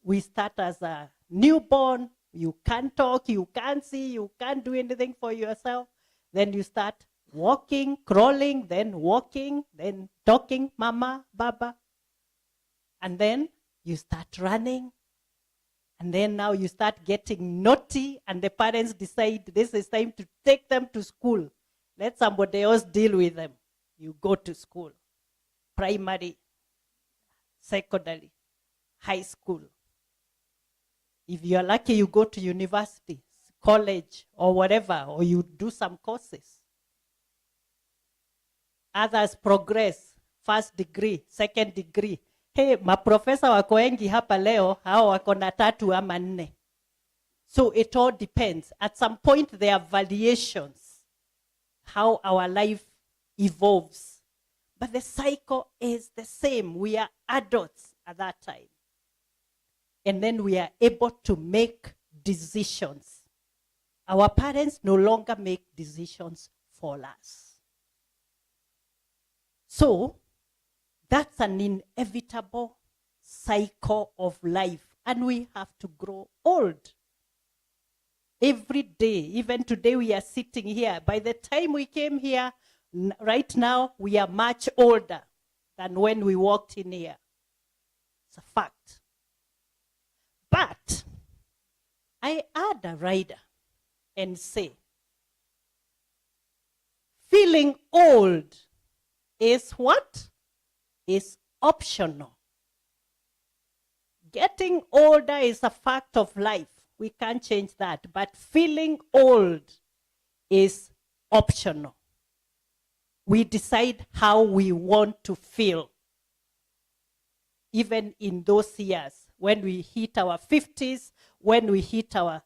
We start as a newborn. You can't talk, you can't see, you can't do anything for yourself. Then you start walking, crawling, then walking, then talking, mama, baba. And then you start running. And then now you start getting naughty, and the parents decide this is time to take them to school. Let somebody else deal with them. You go to school, primary, secondary, high school. If you are lucky, you go to university, college, or whatever, or you do some courses. Others progress, first degree, second degree. Hey, maprofesa wako wengi hapa leo, hao wako na 3 ama 4. So it all depends. At some point there are variations, how our life evolves. But the cycle is the same. We are adults at that time. And then we are able to make decisions. Our parents no longer make decisions for us. So, that's an inevitable cycle of life. And we have to grow old. Every day, even today we are sitting here. By the time we came here, right now, we are much older than when we walked in here. It's a fact. But I add a rider and say, feeling old is what? Is optional. Getting older is a fact of life. We can't change that. But feeling old is optional. We decide how we want to feel. Even in those years, when we hit our 50s, when we hit our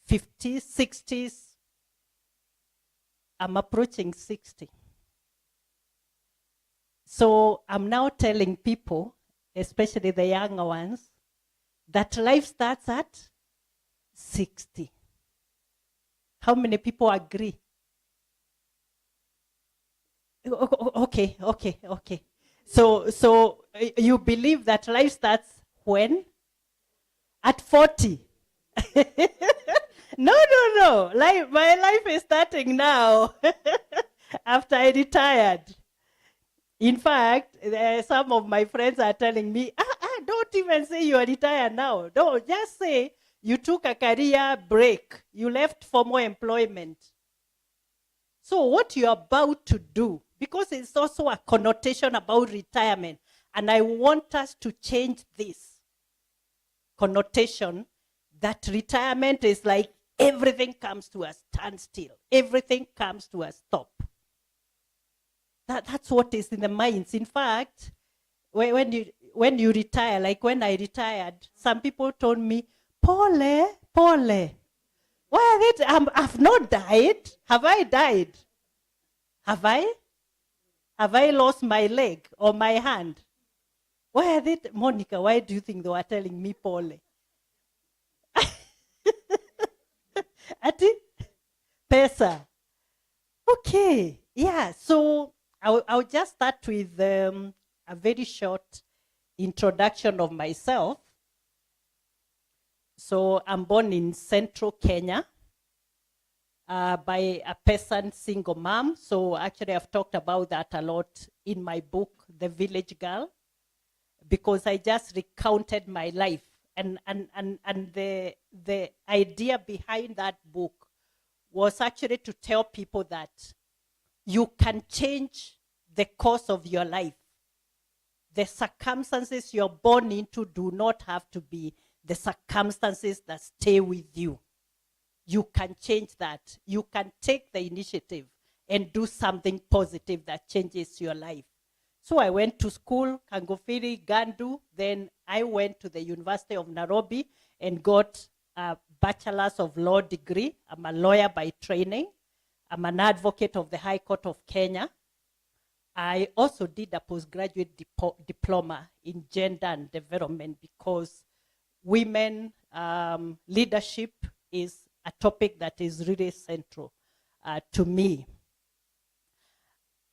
50s, 60s, I'm approaching 60. So I'm now telling people, especially the younger ones, that life starts at 60. How many people agree? Okay. So you believe that life starts when? At 40. No. My life is starting now. After I retired. In fact, some of my friends are telling me, don't even say you are retired now. Don't, just say you took a career break. You left for more employment. So what you're about to do, because it's also a connotation about retirement, and I want us to change this connotation that retirement is like everything comes to a standstill. Everything comes to a stop. That's what is in the minds. In fact, when you retire, like when I retired, some people told me, Pole. Why I've not died. Have I died? Have I? Have I lost my leg or my hand? Why are they, Monica, why do you think they were telling me Pole? Ati? Pesa. Okay. Yeah, so I'll just start with a very short introduction of myself. So I'm born in central Kenya by a peasant single mom. So actually I've talked about that a lot in my book, The Village Girl, because I just recounted my life. And the idea behind that book was actually to tell people that you can change the course of your life. The circumstances you're born into do not have to be the circumstances that stay with you. You can change that. You can take the initiative and do something positive that changes your life. So I went to school, Kangofiri, Gandu. Then I went to the University of Nairobi and got a Bachelor's of Law degree. I'm a lawyer by training. I'm an advocate of the High Court of Kenya. I also did a postgraduate diploma in gender and development because women leadership is a topic that is really central to me.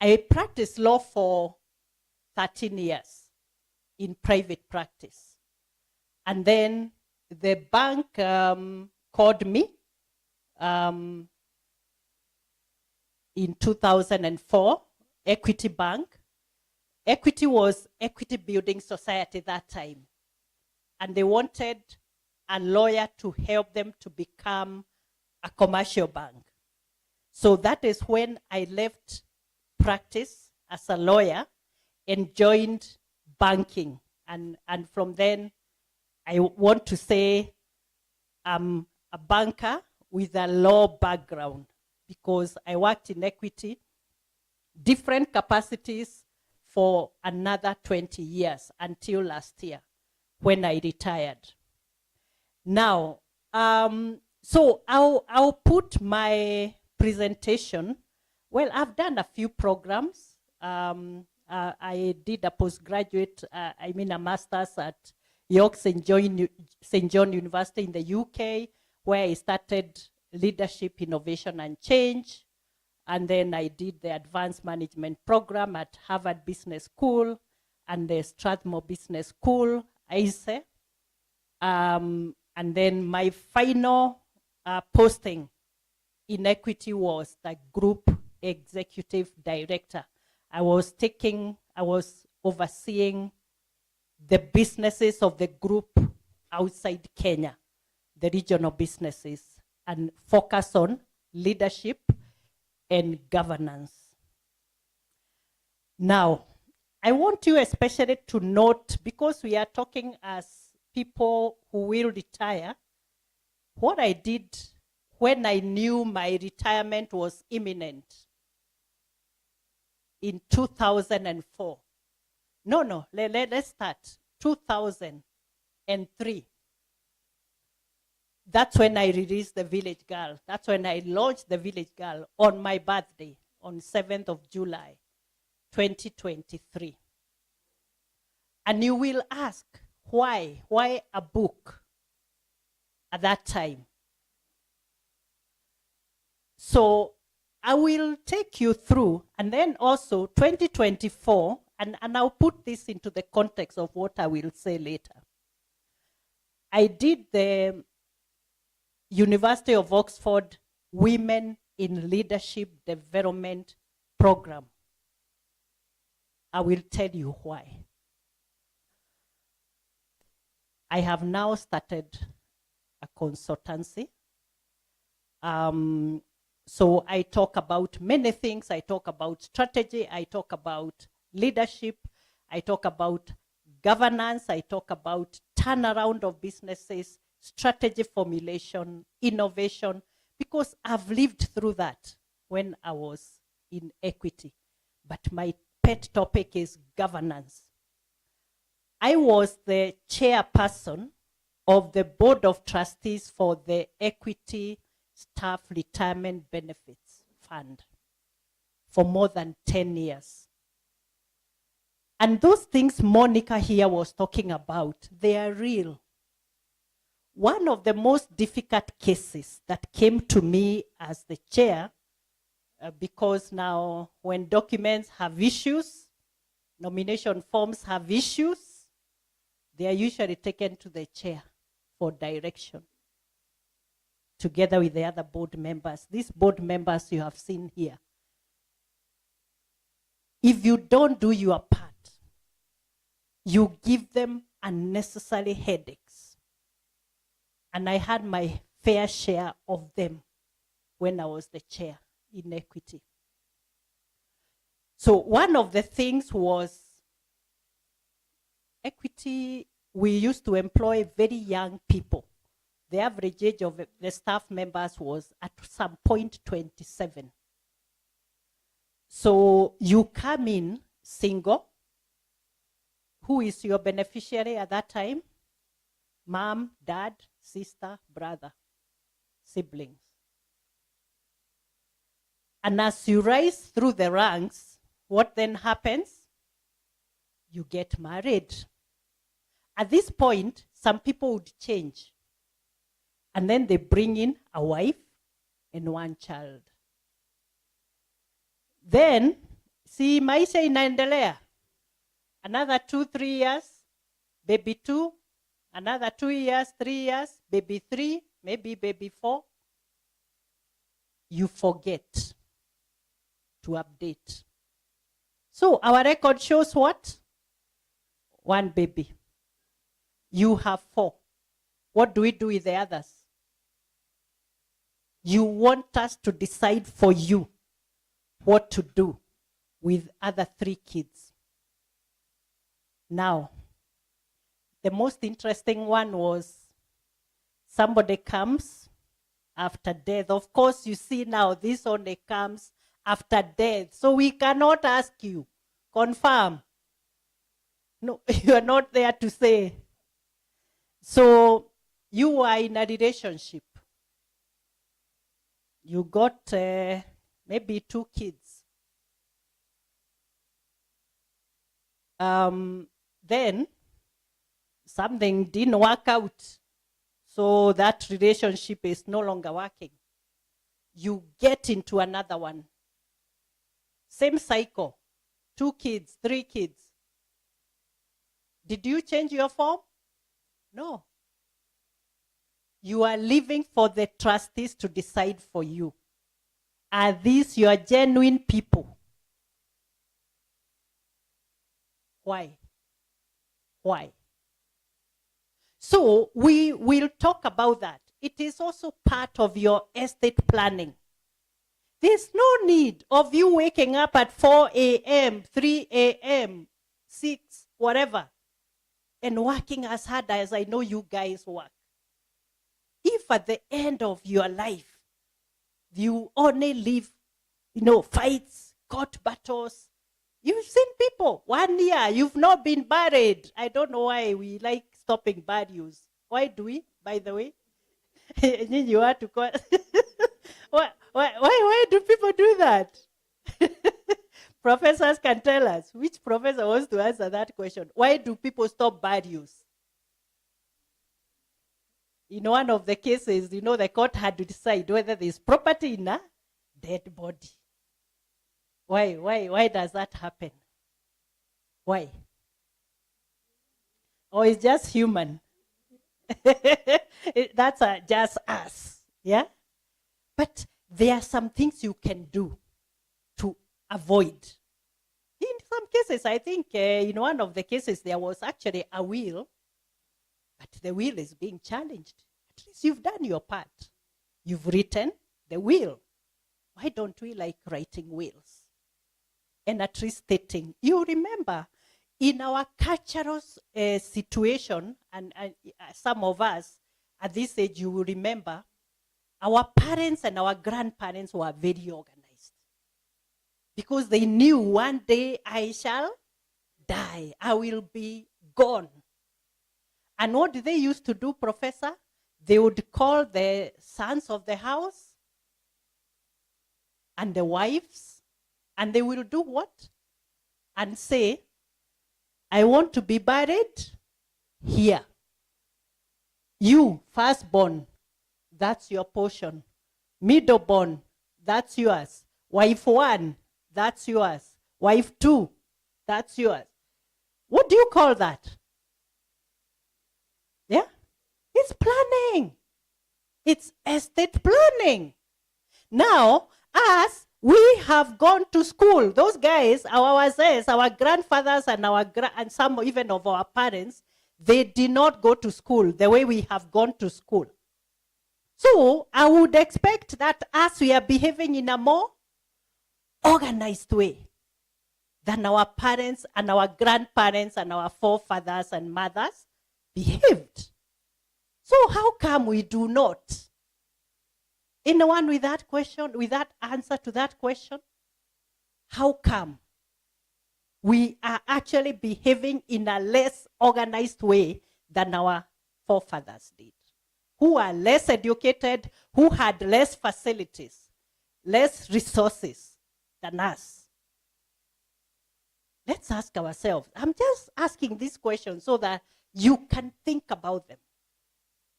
I practiced law for 13 years in private practice. And then the bank called me in 2004, Equity Bank. Equity was Equity Building Society that time. And they wanted a lawyer to help them to become a commercial bank. So that is when I left practice as a lawyer and joined banking. And from then, I want to say I'm a banker with a law background because I worked in equity, different capacities for another 20 years until last year when I retired. Now, so I'll put my presentation. Well, I've done a few programs. I did a postgraduate, a master's at York St. John University in the UK, where I started leadership, innovation, and change. And then I did the advanced management program at Harvard Business School and the Strathmore Business School, ISE. And then my final posting in equity was the group executive director. I was overseeing the businesses of the group outside Kenya, the regional businesses, and focus on leadership and governance. Now, I want you especially to note, because we are talking as people who will retire, what I did when I knew my retirement was imminent in 2004. Let's start. 2003. That's when I released The Village Girl. That's when I launched The Village Girl on my birthday, on 7th of July, 2023. And you will ask, why? Why a book at that time? So I will take you through, and then also 2024, and I'll put this into the context of what I will say later. I did the University of Oxford Women in Leadership Development Program. I will tell you why. I have now started a consultancy. So I talk about many things. I talk about strategy. I talk about leadership. I talk about governance. I talk about turnaround of businesses, strategy formulation, innovation, because I've lived through that when I was in equity. But my pet topic is governance. I was the chairperson of the board of trustees for the Equity Staff Retirement Benefits Fund for more than 10 years. And those things Monica here was talking about, they are real. One of the most difficult cases that came to me as the chair, because now when documents have issues, nomination forms have issues, they are usually taken to the chair for direction, together with the other board members. These board members you have seen here. If you don't do your part, you give them unnecessary headaches. And I had my fair share of them when I was the chair in equity. So one of the things was equity, we used to employ very young people. The average age of the staff members was at some point 27. So you come in single. Who is your beneficiary at that time? Mom, dad, sister, brother, siblings. And as you rise through the ranks, what then happens? You get married. At this point, some people would change. And then they bring in a wife and one child. Then, see, maisha inaendelea. Another 2-3 years, baby 2. Another 2 years, 3 years, baby 3, maybe baby 4. You forget. to update. So our record shows what? 1 baby. You have 4. What do we do with the others? You want us to decide for you what to do with other 3 kids. Now, the most interesting one was somebody comes after death. Of course, you see now, this only comes after death. So we cannot ask you, confirm. No, you are not there to say. So you are in a relationship. You got maybe 2 kids. Then something didn't work out. So that relationship is no longer working. You get into another one. Same cycle. 2 kids, 3 kids. Did you change your form? No. You are leaving for the trustees to decide for you. Are these your genuine people? Why? Why? So we will talk about that. It is also part of your estate planning. There's no need of you waking up at 4 a.m., 3 a.m., 6, whatever, and working as hard as I know you guys work. If at the end of your life, you only live, fights, court battles. You've seen people, 1 year, you've not been buried. I don't know why we like stopping burials. Why do we, by the way? You have to call. Why do people do that? Professors can tell us. Which professor wants to answer that question? Why do people stop burials? In one of the cases, the court had to decide whether there's property in a dead body. Why does that happen? Why? Or it's just human? That's just us. Yeah? But there are some things you can do to avoid. In some cases, I think in one of the cases, there was actually a will, but the will is being challenged. At least you've done your part. You've written the will. Why don't we like writing wills? And at least stating, you remember, in our cultural situation, and some of us at this age, you will remember, our parents and our grandparents were very organized. Because they knew one day I shall die. I will be gone. And what did they used to do, Professor? They would call the sons of the house and the wives, and they will do what? And say, I want to be buried here. You, firstborn, that's your portion. Middleborn, that's yours. Wife 1, that's yours. Wife 2, that's yours. What do you call that? Yeah? It's planning. It's estate planning. Now, us, we have gone to school. Those guys, our grandfathers and some even of our parents, they did not go to school the way we have gone to school. So I would expect that us, we are behaving in a more organized way than our parents and our grandparents and our forefathers and mothers behaved. So how come we do not? Anyone with that question, with that answer to that question? How come we are actually behaving in a less organized way than our forefathers did? Who are less educated, who had less facilities, less resources than us. Let's ask ourselves. I'm just asking this question so that you can think about them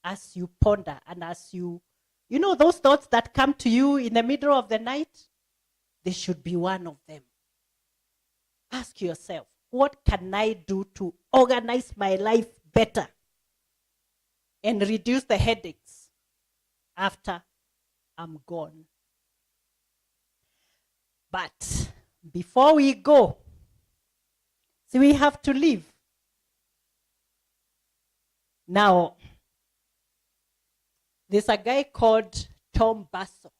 as you ponder and as you those thoughts that come to you in the middle of the night, they should be one of them. Ask yourself, what can I do to organize my life better and reduce the headaches after I'm gone? But before we go, see, we have to leave. Now, there's a guy called Tom Basso.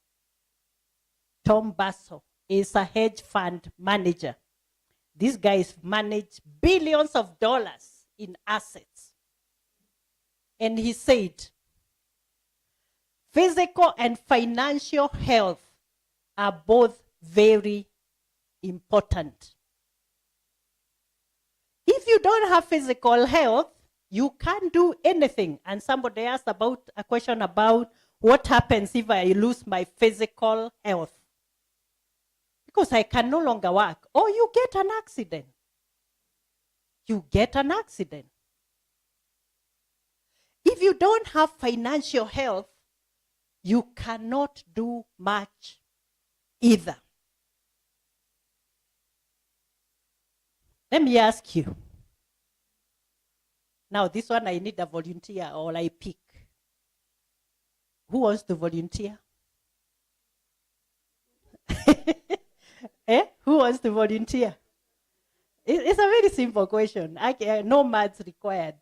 Tom Basso is a hedge fund manager. These guys manage billions of dollars in assets. And he said, physical and financial health are both very important. If you don't have physical health, you can't do anything. And somebody asked about a question about what happens if I lose my physical health. Because I can no longer work. Or you get an accident. You get an accident. If you don't have financial health, you cannot do much either. Let me ask you. Now, this one I need a volunteer or I pick. Who wants to volunteer? Who wants to volunteer? It's a very simple question. No maths required.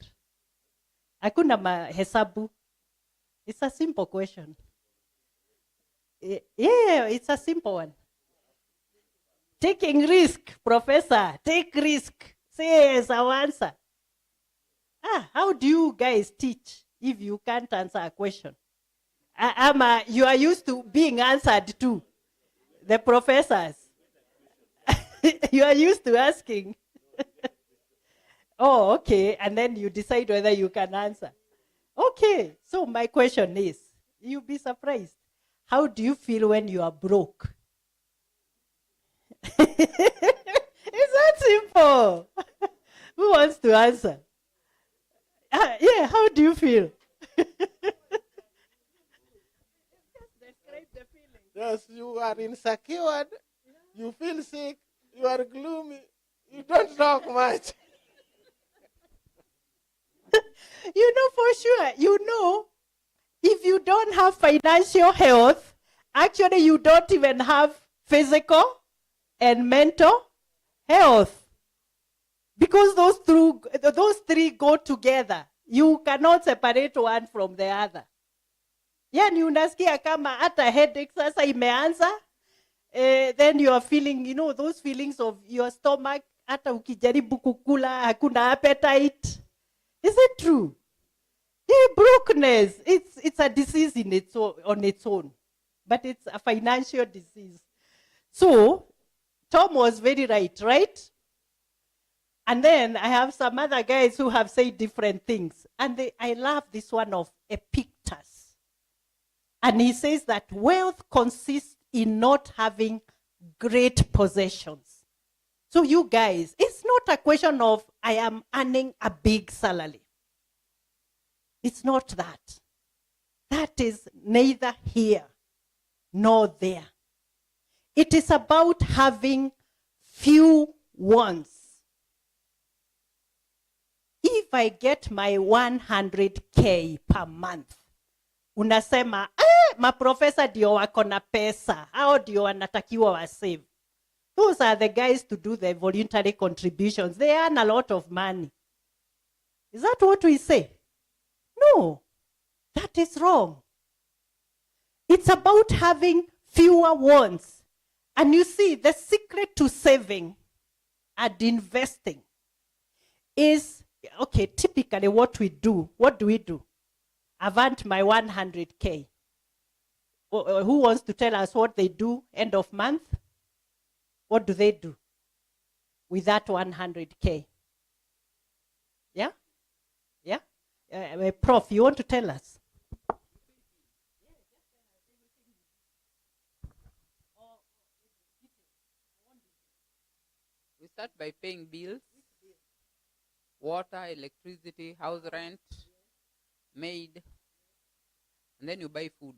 Hakuna mahesabu. It's a simple question. Yeah, it's a simple one. Taking risk, professor. Take risk. Say yes, I'll answer. How do you guys teach if you can't answer a question? You are used to being answered too. The professors. You are used to asking. Oh, okay. And then you decide whether you can answer. Okay. So my question is, you'll be surprised. How do you feel when you are broke? It's that simple. Who wants to answer? Yeah, how do you feel? Yes, you are insecure, you feel sick, you are gloomy, you don't talk much. For sure, if you don't have financial health, actually you don't even have physical and mental health. Because those three go together. You cannot separate one from the other. Yani unasikia kama hata headache sasa imeanza, then you are feeling, those feelings of your stomach, hata ukijaribu kukula, hakuna appetite. Is it true? Brokenness, it's a disease on its own, but it's a financial disease. So, Tom was very right? And then I have some other guys who have said different things. And I love this one of Epictetus. And he says that wealth consists in not having great possessions. So you guys, it's not a question of I am earning a big salary. It's not that. That is neither here nor there. It is about having few wants. If I get my 100K per month, unasema, maprofesa ndio wako na pesa, hao ndio wanatakiwa wa save. Those are the guys to do the voluntary contributions. They earn a lot of money. Is that what we say? No, that is wrong. It's about having fewer wants. And you see, the secret to saving and investing is, okay, typically what do we do? I've earned my 100K. Who wants to tell us what they do end of month? What do they do with that 100K? Yeah? Yeah? Prof, you want to tell us? We start by paying bills, water, electricity, house rent, maid, and then you buy food,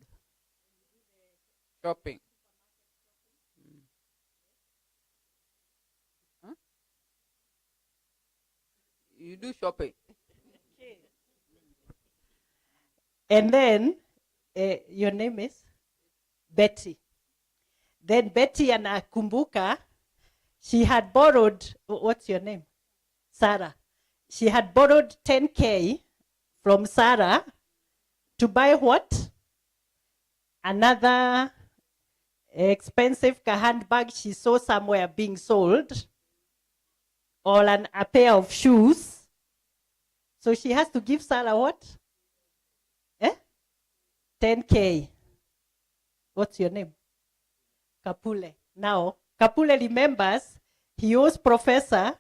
shopping. Huh? You do shopping. And then, your name is? Betty. Then Betty anakumbuka, she had borrowed, what's your name? Sarah. She had borrowed 10K from Sarah to buy what? Another expensive handbag she saw somewhere being sold, or a pair of shoes. So she has to give Sarah what? 10K. What's your name? Kapule. Now, Kapule remembers he owes Professor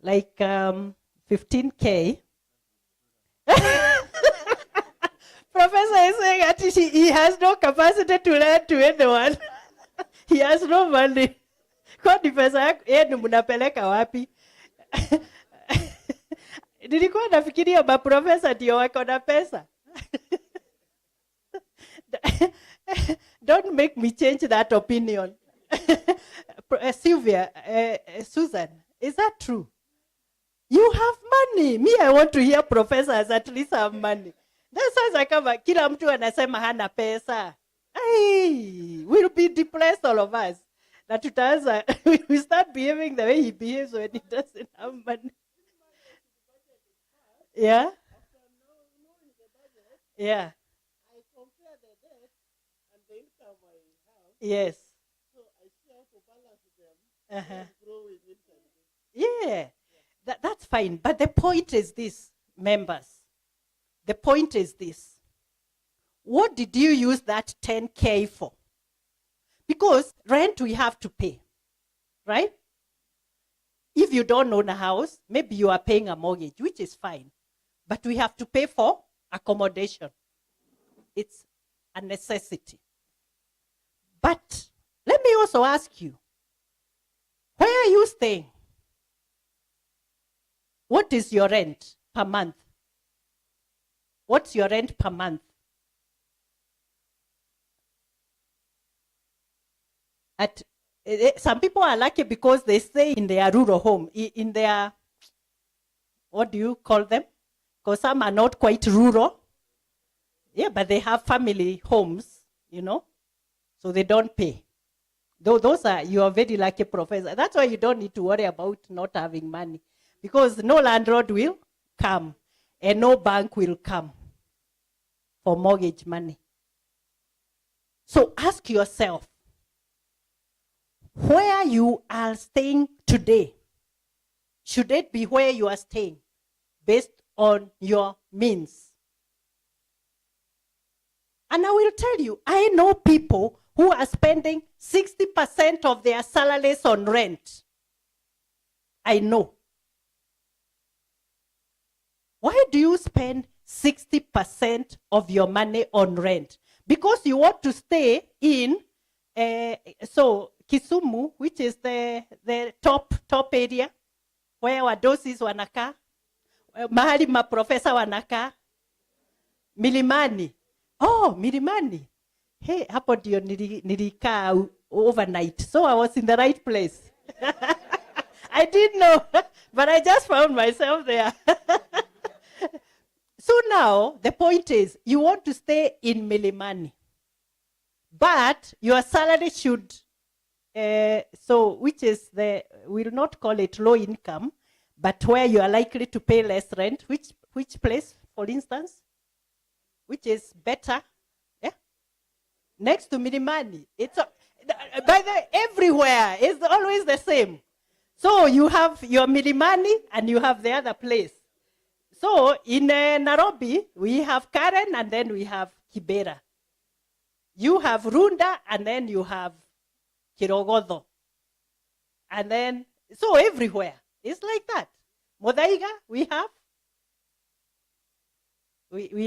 like 15K. Professor is saying that he has no capacity to lend to anyone. He has no money. Kwani pesa yenu mnapeleka wapi? Nilikuwa nafikiria maprofesa ndio wako na pesa. Don't make me change that opinion. Sylvia, Susan, is that true? You have money. Me, I want to hear professors at least have money. That's why kila mtu anasema hana pesa. Hey, we'll be depressed, all of us. That tutaanza, we start behaving the way he behaves when he doesn't have money. Yeah? Yeah. I compare the debt and the income I have. Yes. So I see how to balance them Uh-huh. and grow with interest. Yeah. That's fine. But the point is this, members. The point is this. What did you use that 10K for? Because rent we have to pay, right? If you don't own a house, maybe you are paying a mortgage, which is fine. But we have to pay for accommodation. It's a necessity. But let me also ask you, where are you staying? What is your rent per month? What's your rent per month? Some people are lucky because they stay in their rural home, in their, what do you call them? Because some are not quite rural. Yeah, but they have family homes, so they don't pay. Those are, you are very lucky, professor. That's why you don't need to worry about not having money. Because no landlord will come and no bank will come for mortgage money. So ask yourself, where you are staying today, should it be where you are staying based on your means? And I will tell you, I know people who are spending 60% of their salaries on rent. I know. Why do you spend 60% of your money on rent? Because you want to stay in, so Kisumu, which is the top area, where wadosis wanaka, mahali maprofesa wanaka, Milimani. Oh, Milimani. Hey, hapo ndio nilikaa overnight. So I was in the right place. I didn't know, but I just found myself there. So now, the point is, you want to stay in Milimani. But your salary should, which is we'll not call it low income, but where you are likely to pay less rent. Which place, for instance? Which is better? Yeah? Next to Milimani. It's everywhere. It's always the same. So you have your Milimani and you have the other place. So in Nairobi, we have Karen and then we have Kibera. You have Runda and then you have Kirogodo. And then, so everywhere. It's like that. Modaiga, we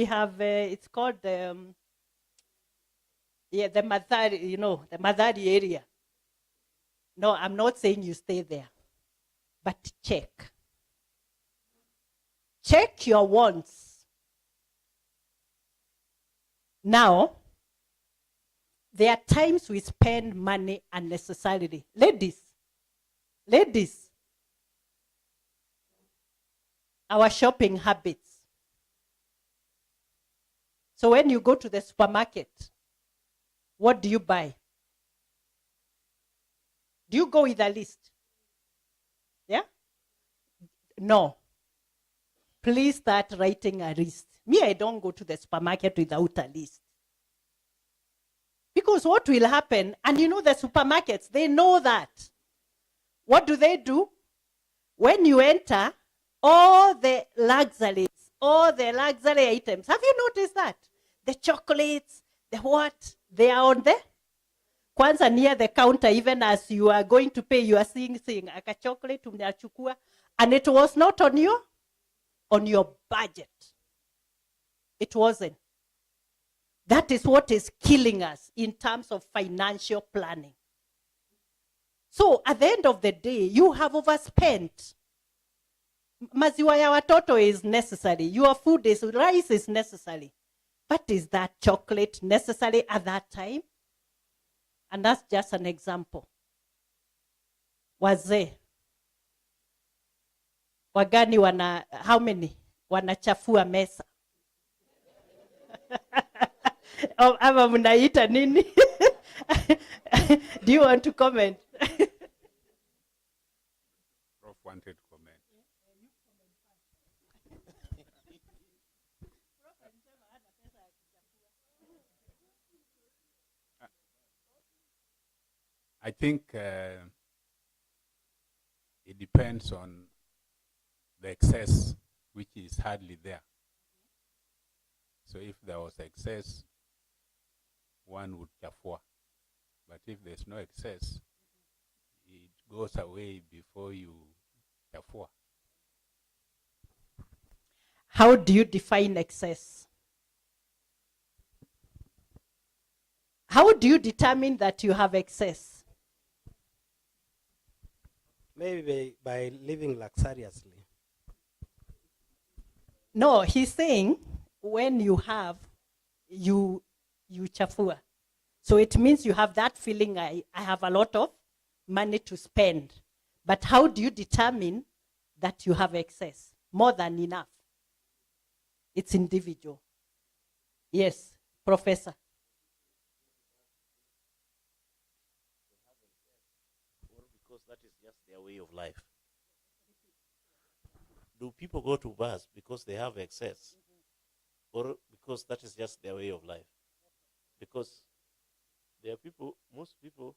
have, it's called the Madari, the Madari area. No, I'm not saying you stay there, but check. Check your wants. Now, there are times we spend money unnecessarily. Ladies, our shopping habits. So when you go to the supermarket, what do you buy? Do you go with a list? Yeah? No. Please start writing a list. Me, I don't go to the supermarket without a list. Because what will happen, and you know the supermarkets, they know that. What do? When you enter, all the luxuries, all the luxury items, have you noticed that? The chocolates, the what, they are on there. Kwanza near the counter, even as you are going to pay, you are seeing aka chocolate umnachukua, and it was not on your budget. It wasn't. That is what is killing us in terms of financial planning. So at the end of the day, you have overspent. Maziwa ya watoto is necessary. Your food is, rice is necessary. But is that chocolate necessary at that time? And that's just an example. Wazee. Wagani how many? Wanachafua mesa. Ama mnaita nini? Do you want to comment? Prof wanted to comment. I think it depends on the excess, which is hardly there. So if there was excess, one would chafua. But if there's no excess, it goes away before you chafua. How do you define excess? How do you determine that you have excess? Maybe by living luxuriously. No, he's saying when you have, you chafua. So it means you have that feeling, I have a lot of money to spend. But how do you determine that you have excess? More than enough. It's individual. Yes, Professor. Because that is just their way of life. Do people go to bars because they have excess? Or because that is just their way of life? Because there are people, most people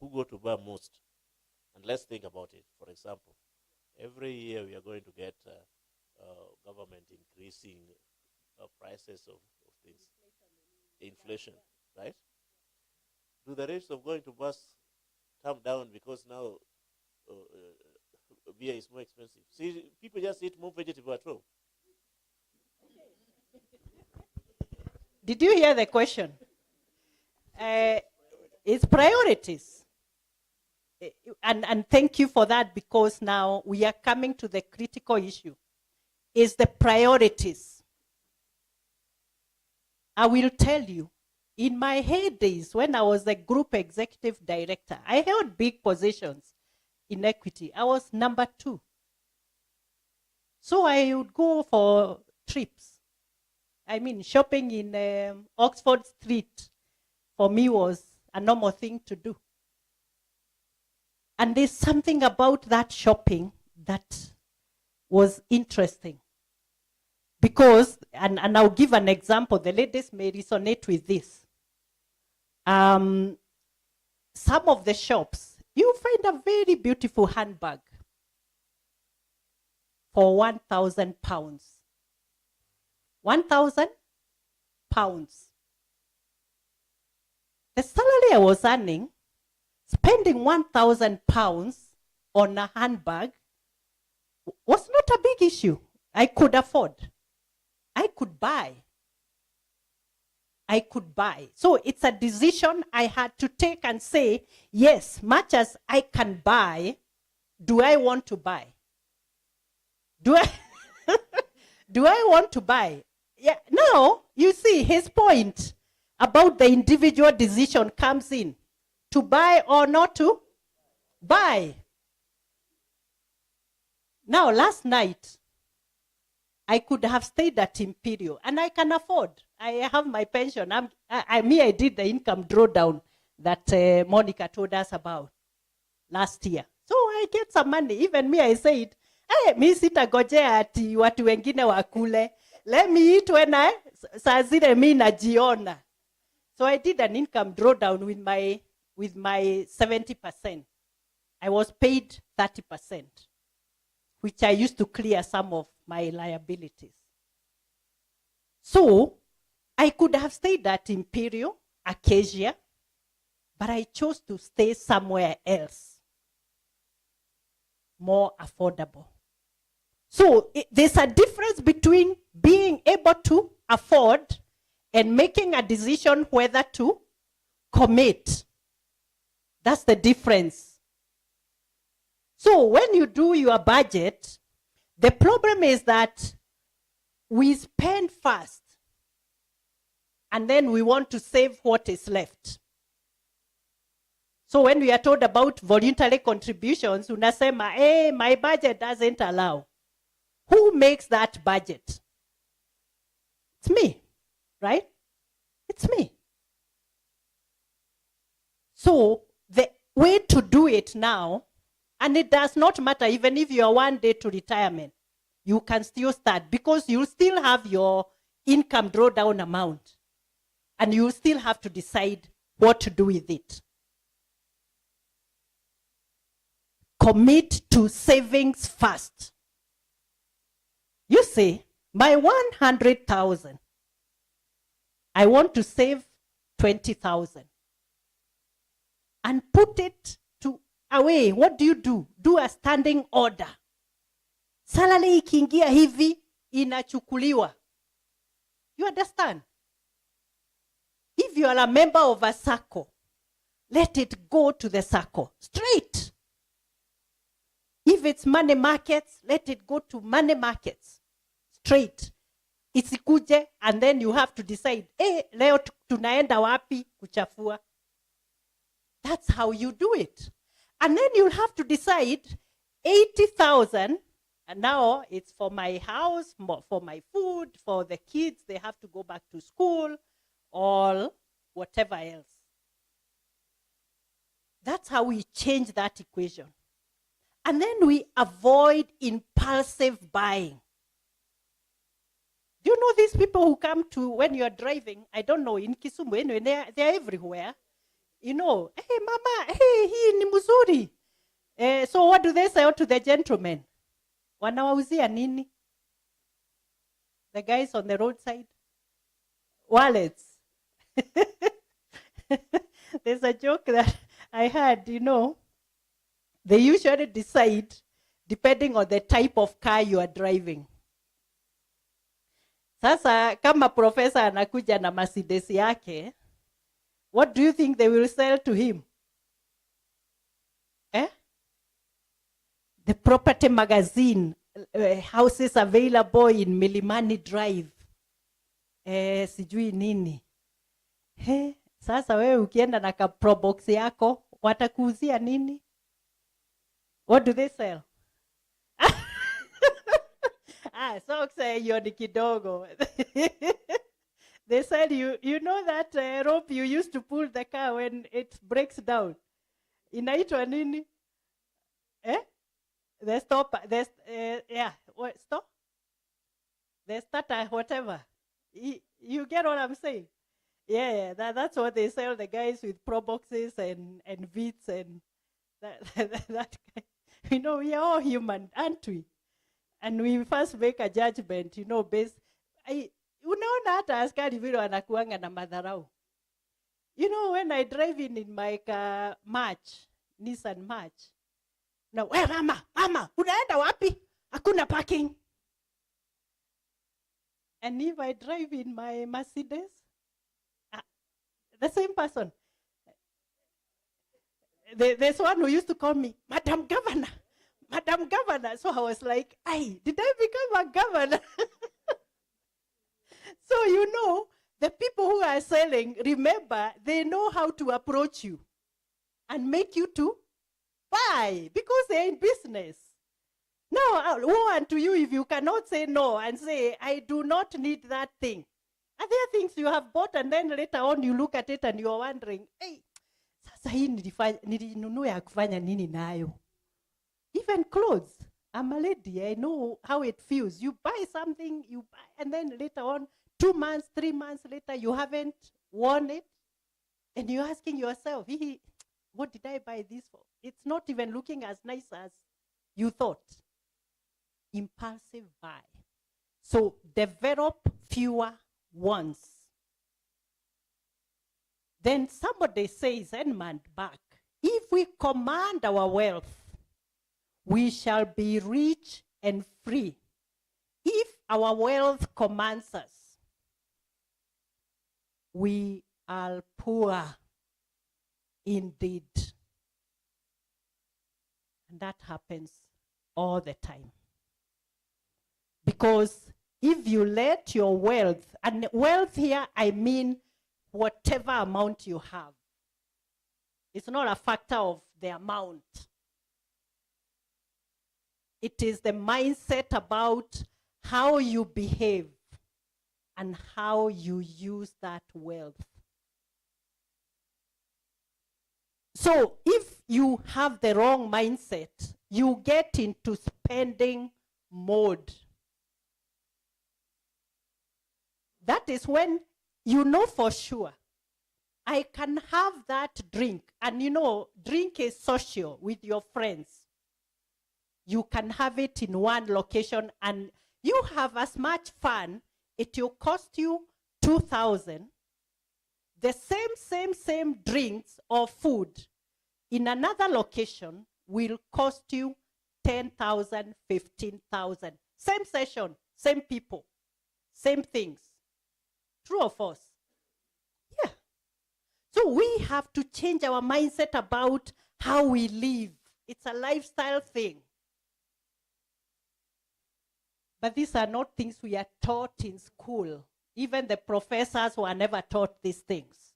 who go to bar most. And let's think about it. For example, every year we are going to get government increasing prices of things. Inflation, right? Do the rates of going to bars come down because now beer is more expensive? See, people just eat more vegetable at home. Did you hear the question? It's priorities. And thank you for that, because now we are coming to the critical issue. Is the priorities. I will tell you, in my heydays, when I was a group executive director, I held big positions in equity. I was number 2. So I would go for trips. I mean, shopping in Oxford Street for me was a normal thing to do. And there's something about that shopping that was interesting. Because, and I'll give an example, the ladies may resonate with this. Some of the shops, you find a very beautiful handbag for 1,000 pounds. 1,000 pounds. The salary I was earning, spending 1,000 pounds on a handbag was not a big issue. I could afford. I could buy. So it's a decision I had to take and say, yes, much as I can buy, do I want to buy? Do I want to buy? Yeah. Now, you see, his point about the individual decision comes in. To buy or not to buy. Now, last night, I could have stayed at Imperial, and I can afford. I have my pension. I did the income drawdown that Monica told us about last year. So I get some money. Even me, I said, hey, mi sitagojea ati watu wengine wakule. Let me eat when saa zile mi najiona. So I did an income drawdown with my 70%. I was paid 30%, which I used to clear some of my liabilities. So I could have stayed at Imperial, Acacia, but I chose to stay somewhere else, more affordable. So there's a difference between being able to afford and making a decision whether to commit. That's the difference. So when you do your budget, the problem is that we spend fast and then we want to save what is left. So when we are told about voluntary contributions, unasema, hey, my budget doesn't allow. Who makes that budget? It's me, right? It's me. So the way to do it now, and it does not matter even if you are 1 day to retirement, you can still start because you still have your income drawdown amount and you still have to decide what to do with it. Commit to savings first. You see, my 100,000, I want to save 20,000 and put it to away. What do? Do a standing order. Salary ikiingia hivi inachukuliwa. You understand? If you are a member of a circle, let it go to the circle straight. If it's money markets, let it go to money markets straight. Isikuje, and then you have to decide, leo tunaenda wapi kuchafua. That's how you do it. And then you'll have to decide 80,000, and now it's for my house, for my food, for the kids, they have to go back to school, or whatever else. That's how we change that equation. And then we avoid impulsive buying. Do you know these people who come to, when you're driving, I don't know, in Kisumu, anyway, they're everywhere. You know, hey, mama, hey, hii ni mzuri. So what do they say to the gentleman? Wanawauzia nini? The guys on the roadside? Wallets. There's a joke that I had, you know, they usually decide depending on the type of car you are driving. Sasa, kama professor anakuja na Mercedes yake, what do you think they will sell to him? The property magazine, houses available in Milimani Drive. Sijui nini. Sasa wewe ukienda na ka pro box yako, watakuuzia nini? What do they sell? Socks hiyo ni kidogo. They said you know that rope you used to pull the car when it breaks down. Inaitwa nini? The stopper, what stop? The starter, whatever. You get what I'm saying? Yeah, that's what they sell, the guys with pro boxes and Vits and that kind. You know, we are all human, aren't we? And we first make a judgment, you know, based. Unaona hata askari vile wanakuanga na madharau. You know, when I drive in my car, Nissan March. Now, mama, unaenda wapi? Hakuna parking. And if I drive in my Mercedes, the same person. There's one who used to call me, Madam Governor. Madam Governor. So I was like, did I become a governor? So, you know, the people who are selling, remember, they know how to approach you and make you to buy because they're in business. Now, woe unto you if you cannot say no and say, I do not need that thing. Are there things you have bought and then later on you look at it and you're wondering, Sasa hii nilinunua ya kufanya nini nayo? Even clothes. I'm a lady. I know how it feels. You buy something, you buy, and then later on, 2 months, 3 months later, you haven't worn it. And you're asking yourself, what did I buy this for? It's not even looking as nice as you thought. Impulsive buy. So develop fewer wants. Then somebody says, Edmund back, if we command our wealth, we shall be rich and free. If our wealth commands us, we are poor indeed. And that happens all the time. Because if you let your wealth, and wealth here, I mean whatever amount you have. It's not a factor of the amount. It is the mindset about how you behave and how you use that wealth. So if you have the wrong mindset, you get into spending mode. That is when you know for sure, I can have that drink. And you know, drink is social with your friends. You can have it in one location and you have as much fun. It will cost you 2,000. The same drinks or food in another location will cost you 10,000, 15,000. Same session, same people, same things. True or false? Yeah. So we have to change our mindset about how we live. It's a lifestyle thing. But these are not things we are taught in school. Even the professors were never taught these things.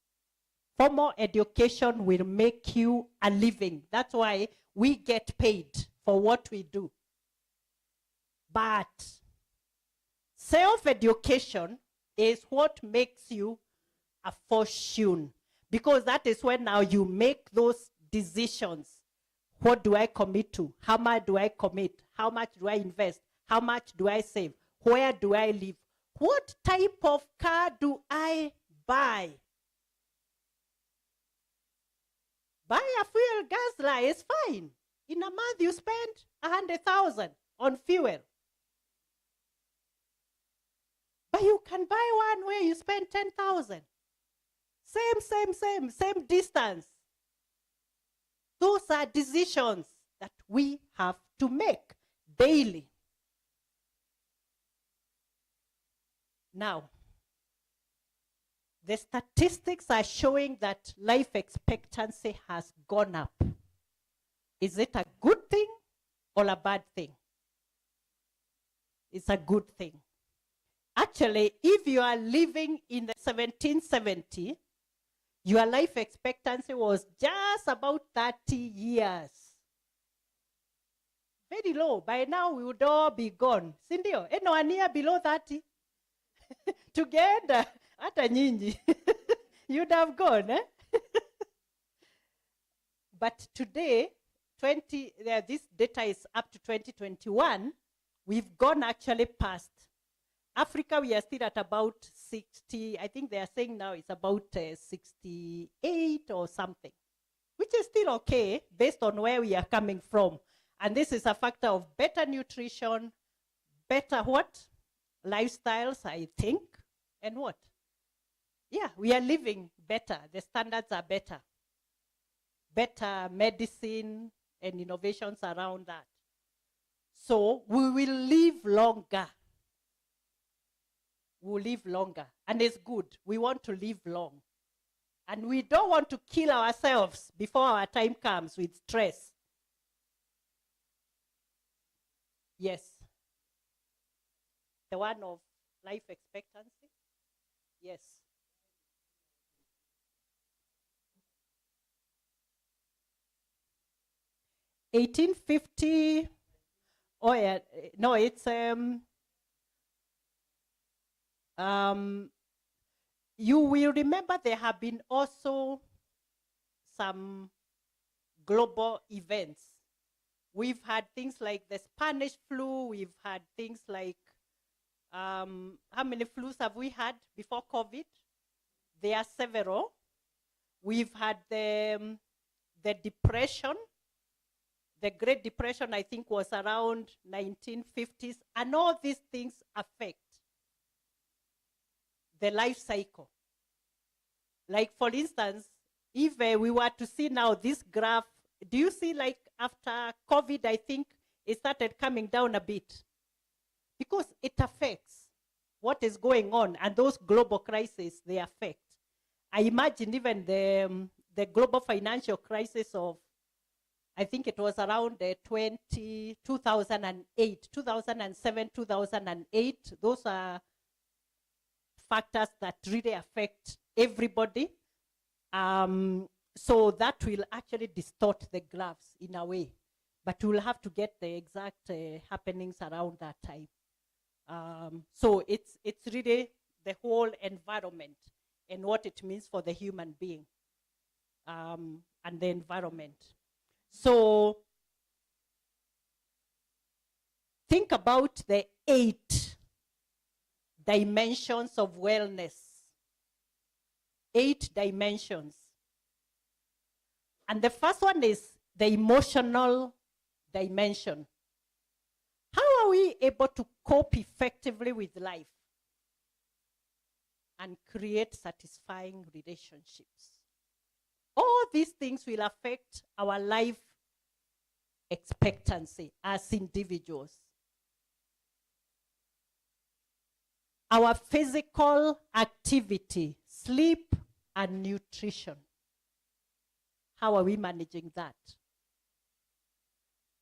Formal education will make you a living. That's why we get paid for what we do. But self-education is what makes you a fortune. Because that is when now you make those decisions. What do I commit to? How much do I commit? How much do I invest? How much do I save? Where do I live? What type of car do I buy? Buy a fuel gas is fine. In a month you spend 100,000 on fuel. But you can buy one where you spend 10,000. Same distance. Those are decisions that we have to make daily. Now, the statistics are showing that life expectancy has gone up. Is it a good thing or a bad thing? It's a good thing. Actually, if you are living in the 1770, your life expectancy was just about 30 years. Very low. By now, we would all be gone. Sindio, one year below 30. Together, hata nyinyi, you'd have gone. Eh? But today, this data is up to 2021. We've gone actually past. Africa, we are still at about 60. I think they are saying now it's about 68 or something, which is still okay based on where we are coming from. And this is a factor of better nutrition, better what? Lifestyles, I think. And what? Yeah, we are living better. The standards are better. Better medicine and innovations around that. So we will live longer. We'll live longer. And it's good. We want to live long. And we don't want to kill ourselves before our time comes with stress. Yes. The one of life expectancy? Yes. $1850. Oh yeah, no, it's you will remember there have been also some global events. We've had things like the Spanish flu. We've had things like, how many flus have we had before COVID? There are several. We've had the Depression. The Great Depression, I think, was around 1950s. And all these things affect the life cycle. Like, for instance, if we were to see now this graph, do you see, like, after COVID, I think it started coming down a bit? Because it affects what is going on, and those global crises, they affect. I imagine even the global financial crisis of, I think it was around 2008, 2007, 2008. Those are factors that really affect everybody. So that will actually distort the graphs in a way. But we'll have to get the exact happenings around that time. So it's really the whole environment and what it means for the human being and the environment. So think about the 8 dimensions of wellness. 8 dimensions. And the first one is the emotional dimension. How are we able to cope effectively with life and create satisfying relationships? All these things will affect our life expectancy as individuals. Our physical activity, sleep, and nutrition. How are we managing that?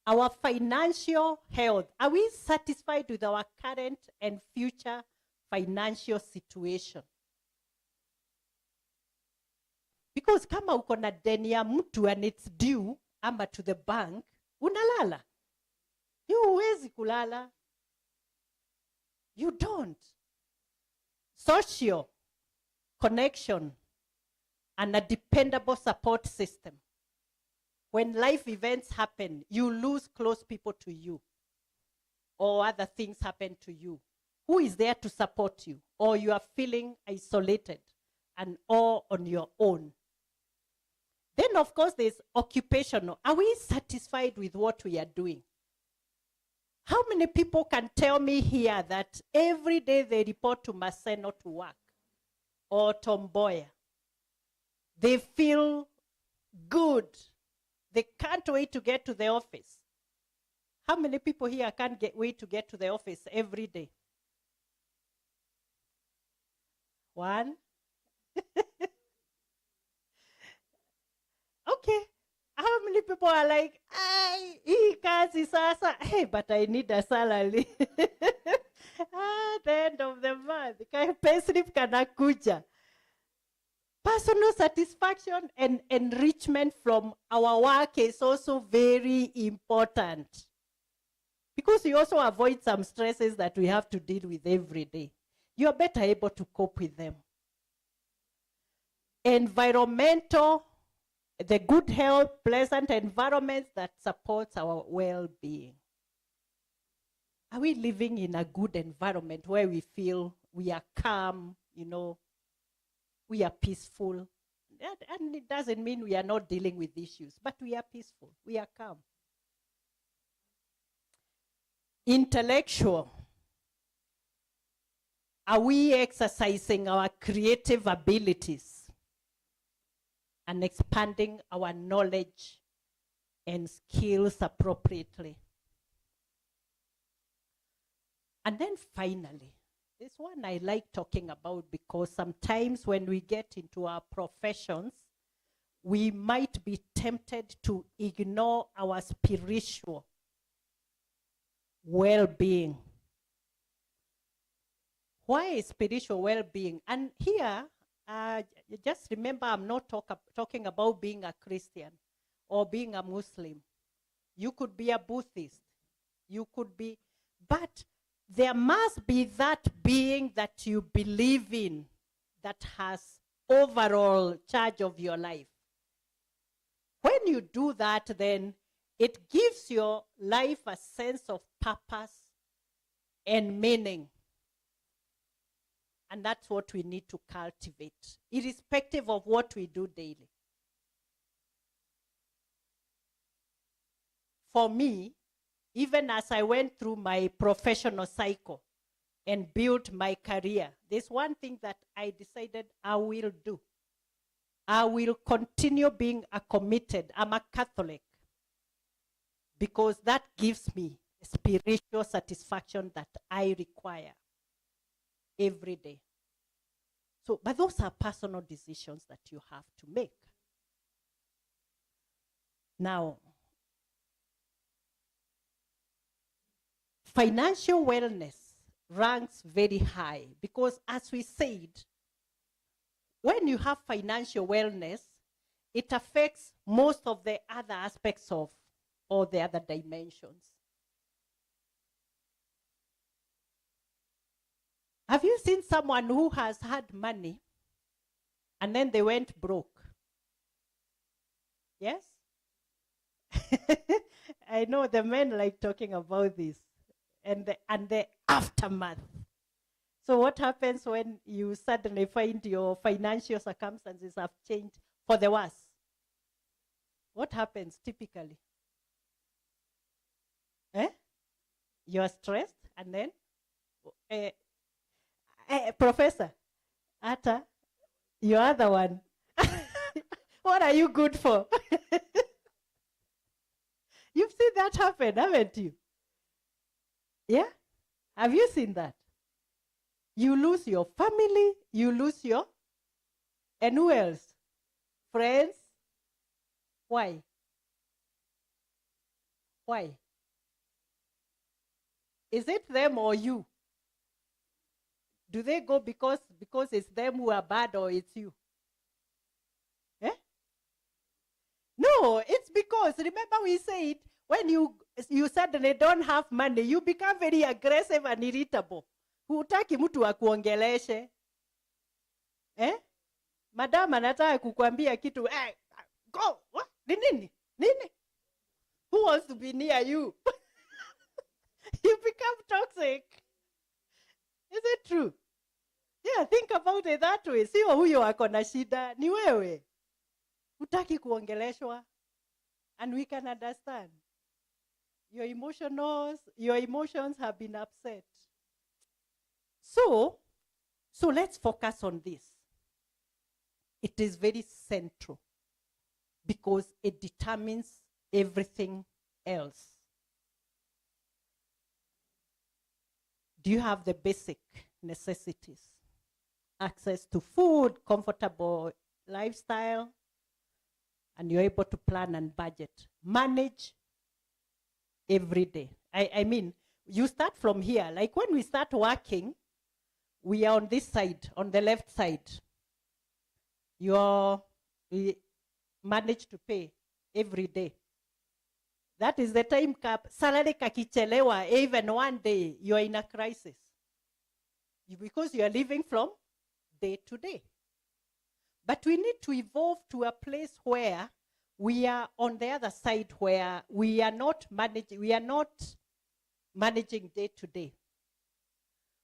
Our financial health. Are we satisfied with our current and future financial situation? Because kama uko na deni ya mtu and it's due ama to the bank, unalala. You huwezi kulala. You don't. Social connection and a dependable support system. When life events happen, you lose close people to you, or other things happen to you. Who is there to support you? Or you are feeling isolated and all on your own. Then, of course, there's occupational. Are we satisfied with what we are doing? How many people can tell me here that every day they report to Maseno to work or Tomboya? They feel good. They can't wait to get to the office. How many people here can't wait to get to the office every day? One. Okay. How many people are like, hii kazi sasa, hey, but I need a salary. At the end of the month, payslip kanakuja. Personal satisfaction and enrichment from our work is also very important. Because you also avoid some stresses that we have to deal with every day. You are better able to cope with them. Environmental, the good health, pleasant environments that supports our well-being. Are we living in a good environment where we feel we are calm, you know, we are peaceful? And it doesn't mean we are not dealing with issues, but we are peaceful, we are calm. Intellectual. Are we exercising our creative abilities and expanding our knowledge and skills appropriately? And then finally, this one I like talking about because sometimes when we get into our professions, we might be tempted to ignore our spiritual well-being. Why is spiritual well-being? And here, just remember, I'm not talking about being a Christian or being a Muslim. You could be a Buddhist. You could be, but there must be that being that you believe in that has overall charge of your life. when you do that, then it gives your life a sense of purpose and meaning. And that's what we need to cultivate, irrespective of what we do daily. For me, even as I went through my professional cycle and built my career, there's one thing that I decided I will do. I will continue being I'm a Catholic, because that gives me spiritual satisfaction that I require every day. So, but those are personal decisions that you have to make. Now, financial wellness ranks very high because, as we said, when you have financial wellness, it affects most of the other aspects of all the other dimensions. Have you seen someone who has had money and then they went broke? Yes? I know the men like talking about this and the aftermath. So what happens when you suddenly find your financial circumstances have changed for the worse? What happens typically? You're stressed, and then Professor Atta, your other one. What are you good for? You've seen that happen, haven't you? Yeah? Have you seen that? You lose your family, you lose your, and who else? Friends. Why? Why? Is it them or you? Do they go because it's them who are bad, or it's you? No, it's because, remember we said, when you suddenly don't have money, you become very aggressive and irritable. Hutaki mtu akuongeleshe. Madam anataka kukwambia kitu, go, what? Nini? Who wants to be near you? You become toxic. Is it true? Yeah, think about it that way. Sio huyo ako na shida, ni wewe. Hutaki kuongeleshwa. And we can understand. Your emotions have been upset. So let's focus on this. It is very central because it determines everything else. Do you have the basic necessities? Access to food, comfortable lifestyle, and you're able to plan and budget. Manage every day. I mean, you start from here. Like when we start working, we are on this side, on the left side. We manage to pay every day. That is the time cap. Salary kakichelewa, even one day, you are in a crisis. Because you are living from day to day. But we need to evolve to a place where we are on the other side, where we are not managing day to day.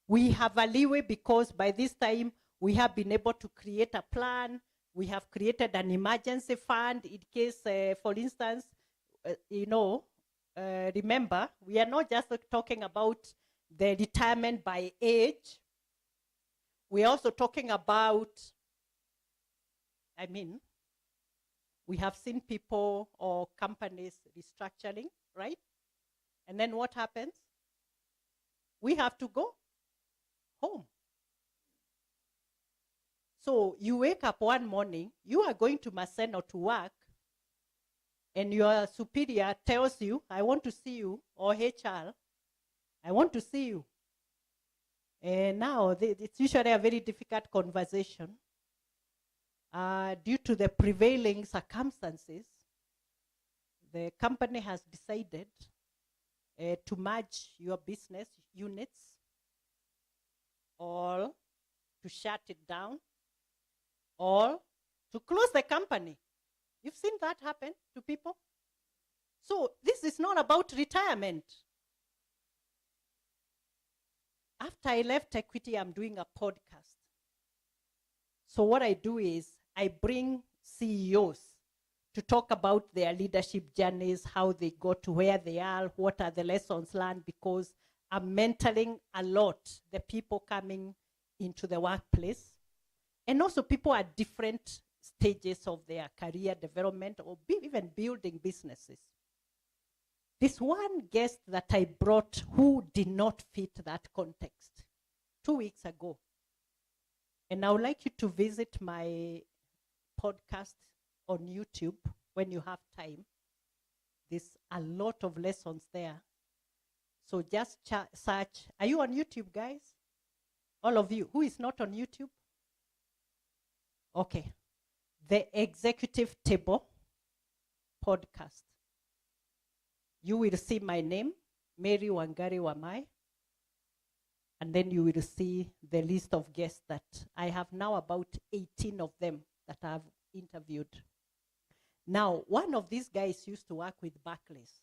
We have a leeway because by this time we have been able to create a plan. We have created an emergency fund in case, for instance, remember, we are not just talking about the retirement by age. We are also talking about, we have seen people or companies restructuring, right? And then what happens? We have to go home. So you wake up one morning, you are going to Maseno to work, and your superior tells you, I want to see you, or HR, I want to see you. And now it's usually a very difficult conversation. Due to the prevailing circumstances, the company has decided to merge your business units or to shut it down or to close the company. You've seen that happen to people? So this is not about retirement. After I left Equity, I'm doing a podcast. So what I do is I bring CEOs to talk about their leadership journeys, how they got to where they are, what are the lessons learned, because I'm mentoring a lot the people coming into the workplace. And also people at different stages of their career development or even building businesses. This one guest that I brought who did not fit that context 2 weeks ago. And I would like you to visit my podcast on YouTube when you have time. There's a lot of lessons there. So just search. Are you on YouTube, guys? All of you. Who is not on YouTube? Okay. The Executive Table podcast. You will see my name, Mary Wangari Wamai. And then you will see the list of guests that I have now, about 18 of them that I've interviewed. Now, one of these guys used to work with Barclays,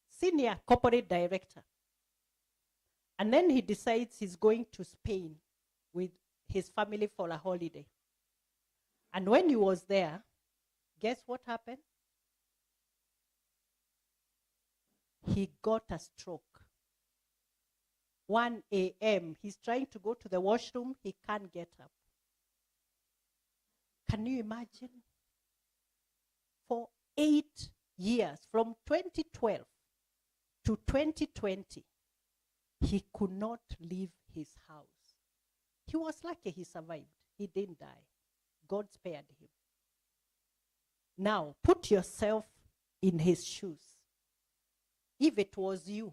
senior corporate director. And then he decides he's going to Spain with his family for a holiday. And when he was there, guess what happened? He got a stroke. 1 a.m. He's trying to go to the washroom. He can't get up. Can you imagine? For 8 years, from 2012 to 2020, he could not leave his house. He was lucky he survived. He didn't die. God spared him. Now, put yourself in his shoes. If it was you,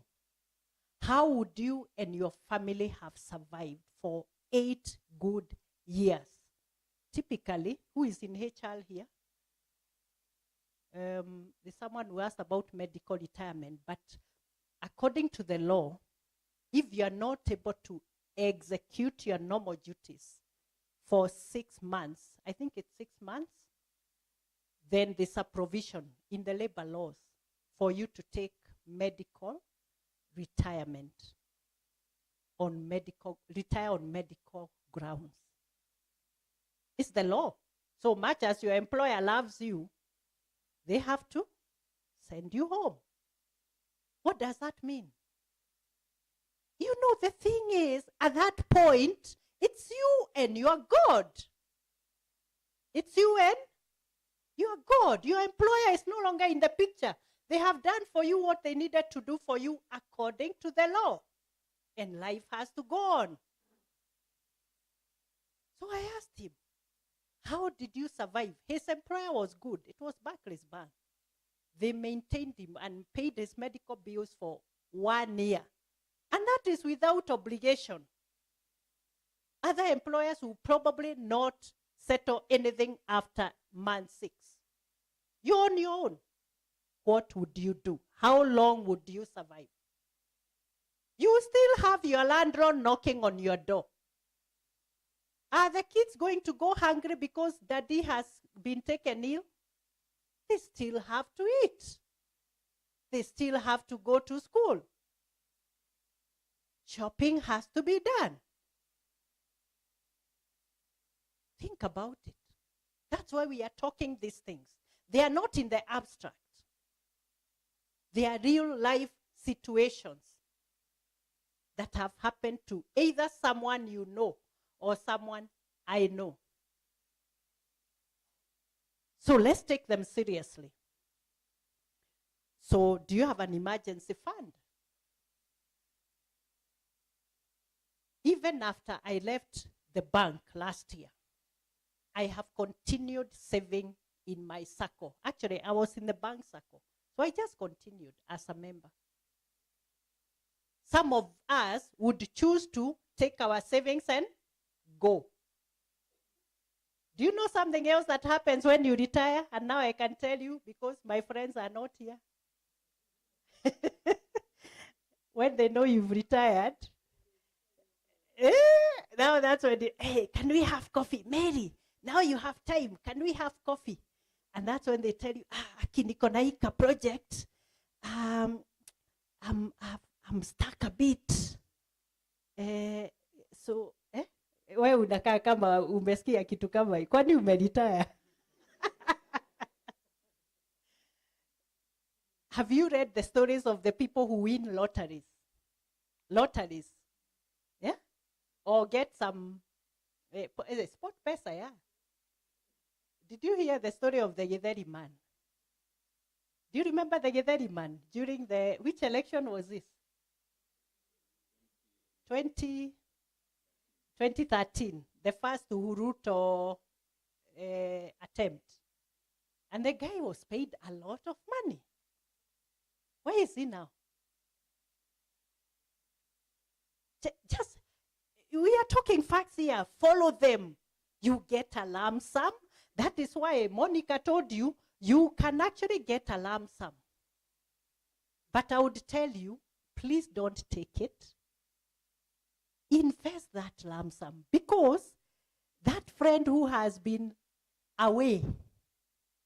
how would you and your family have survived for 8 good years? Typically, who is in HR here? There's someone who asked about medical retirement, but according to the law, if you are not able to execute your normal duties for 6 months, I think it's 6 months, then there's a provision in the labor laws for you to take medical retirement retire on medical grounds. It's the law. So much as your employer loves you, they have to send you home. What does that mean? You know, the thing is, at that point, it's you and your God. It's you and your God. Your employer is no longer in the picture. They have done for you what they needed to do for you according to the law. And life has to go on. So I asked him, how did you survive? His employer was good. It was Barclays Bank. They maintained him and paid his medical bills for 1 year. And that is without obligation. Other employers will probably not settle anything after month 6. You're on your own. What would you do? How long would you survive? You still have your landlord knocking on your door. Are the kids going to go hungry because daddy has been taken ill? They still have to eat. They still have to go to school. Shopping has to be done. Think about it. That's why we are talking these things. They are not in the abstract. They are real life situations that have happened to either someone you know or someone I know. So let's take them seriously. So do you have an emergency fund? Even after I left the bank last year, I have continued saving in my circle. Actually, I was in the bank circle. So I just continued as a member. Some of us would choose to take our savings and go. Do you know something else that happens when you retire? And now I can tell you because my friends are not here. When they know you've retired, now that's when hey, can we have coffee? Mary, now you have time. Can we have coffee? And that's when they tell you, Aki niko na hii project. I'm stuck a bit. Wewe unakaa kama umesikia kitu kama hii. Kwani umeretire? Have you read the stories of the people who win lotteries? Lotteries. Yeah? Or get some sport pesa, yeah. Did you hear the story of the Githeri man? Do you remember the Githeri man during which election was this? 2013, the first Ruto attempt. And the guy was paid a lot of money. Where is he now? Just, we are talking facts here. Follow them. You get a lump sum. That is why Monica told you, you can actually get a lump sum. But I would tell you, please don't take it. Invest that lump sum, because that friend who has been away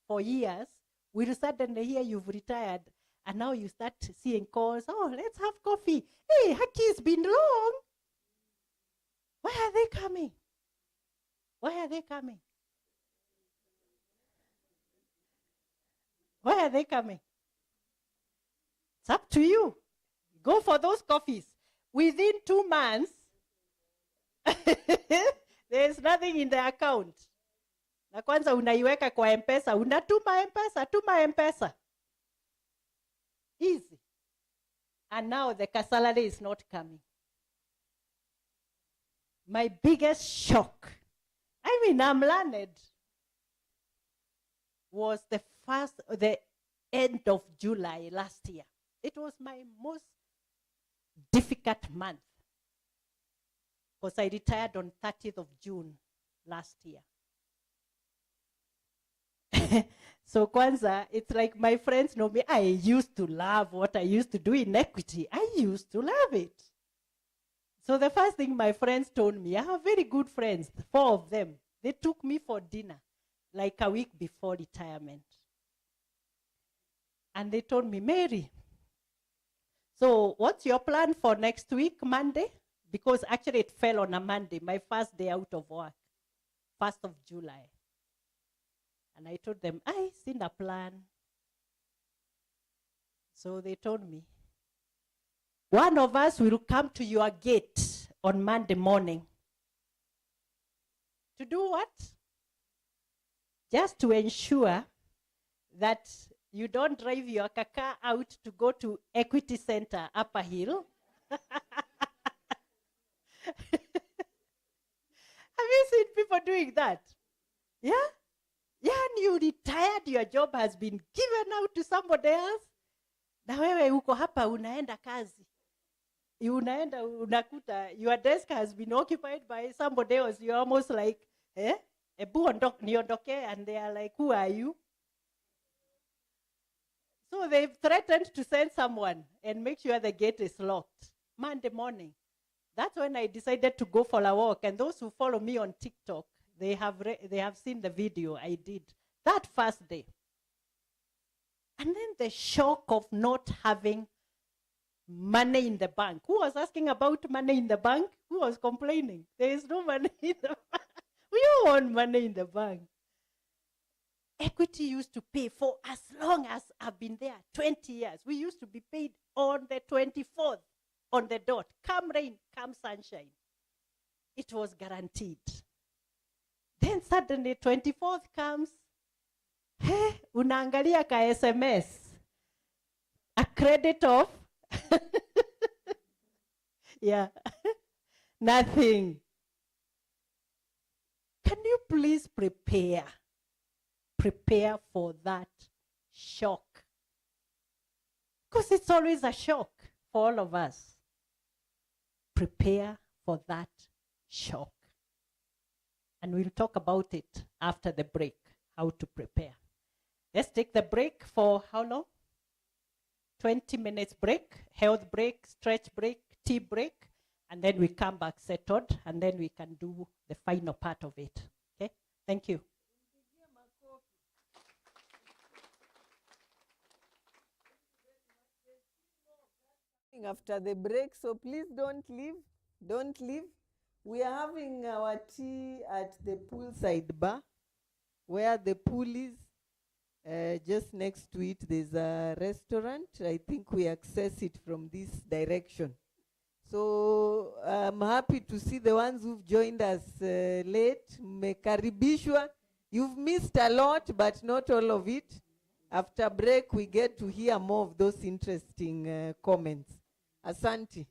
for years will suddenly hear you've retired, and now you start seeing calls. Oh, let's have coffee. Hey, Haki, it's been long. Why are they coming? Why are they coming? Why are they coming? It's up to you. Go for those coffees. Within 2 months, there's nothing in the account. Na kwanza unaiweka kwa M-Pesa, unatuma M-Pesa, tuma M-Pesa. Easy. And now the salary is not coming. My biggest shock, I mean, I'm learned, was the end of July last year. It was my most difficult month, because I retired on 30th of June last year. So kwanza, it's like my friends know me. I used to love what I used to do in Equity. I used to love it. So the first thing my friends told me, I have very good friends, 4 of them. They took me for dinner like a week before retirement. And they told me, Mary, so what's your plan for next week, Monday? Because actually it fell on a Monday, my first day out of work, 1st of July. And I told them, I seen a plan. So they told me, one of us will come to your gate on Monday morning. To do what? Just to ensure that you don't drive your kaka out to go to Equity Center, Upper Hill. Have you seen people doing that? Yeah? Yeah, and you retired, your job has been given out to somebody else. Na wewe uko hapa unaenda kazi. Unaenda unakuta your desk has been occupied by somebody else. You're almost like, ebu niondoke, and they are like, who are you? So they've threatened to send someone and make sure the gate is locked. Monday morning. That's when I decided to go for a walk. And those who follow me on TikTok, they have seen the video I did that first day. And then the shock of not having money in the bank. Who was asking about money in the bank? Who was complaining? There is no money in the bank. We all want money in the bank. Equity used to pay for as long as I've been there, 20 years. We used to be paid on the 24th, on the dot. Come rain, come sunshine. It was guaranteed. Then suddenly 24th comes, unaangalia ka SMS, a credit of, yeah, nothing. Can you please prepare for that shock? Because it's always a shock for all of us. Prepare for that shock. And we'll talk about it after the break, how to prepare. Let's take the break for how long? 20 minutes break, health break, stretch break, tea break, and then we come back settled, and then we can do the final part of it. Okay? Thank you. After the break, so please don't leave. Don't leave. We are having our tea at the poolside bar, where the pool is. Just next to it, there's a restaurant. I think we access it from this direction. So I'm happy to see the ones who've joined us late. Mmekaribishwa. You've missed a lot, but not all of it. After break, we get to hear more of those interesting comments. Asante.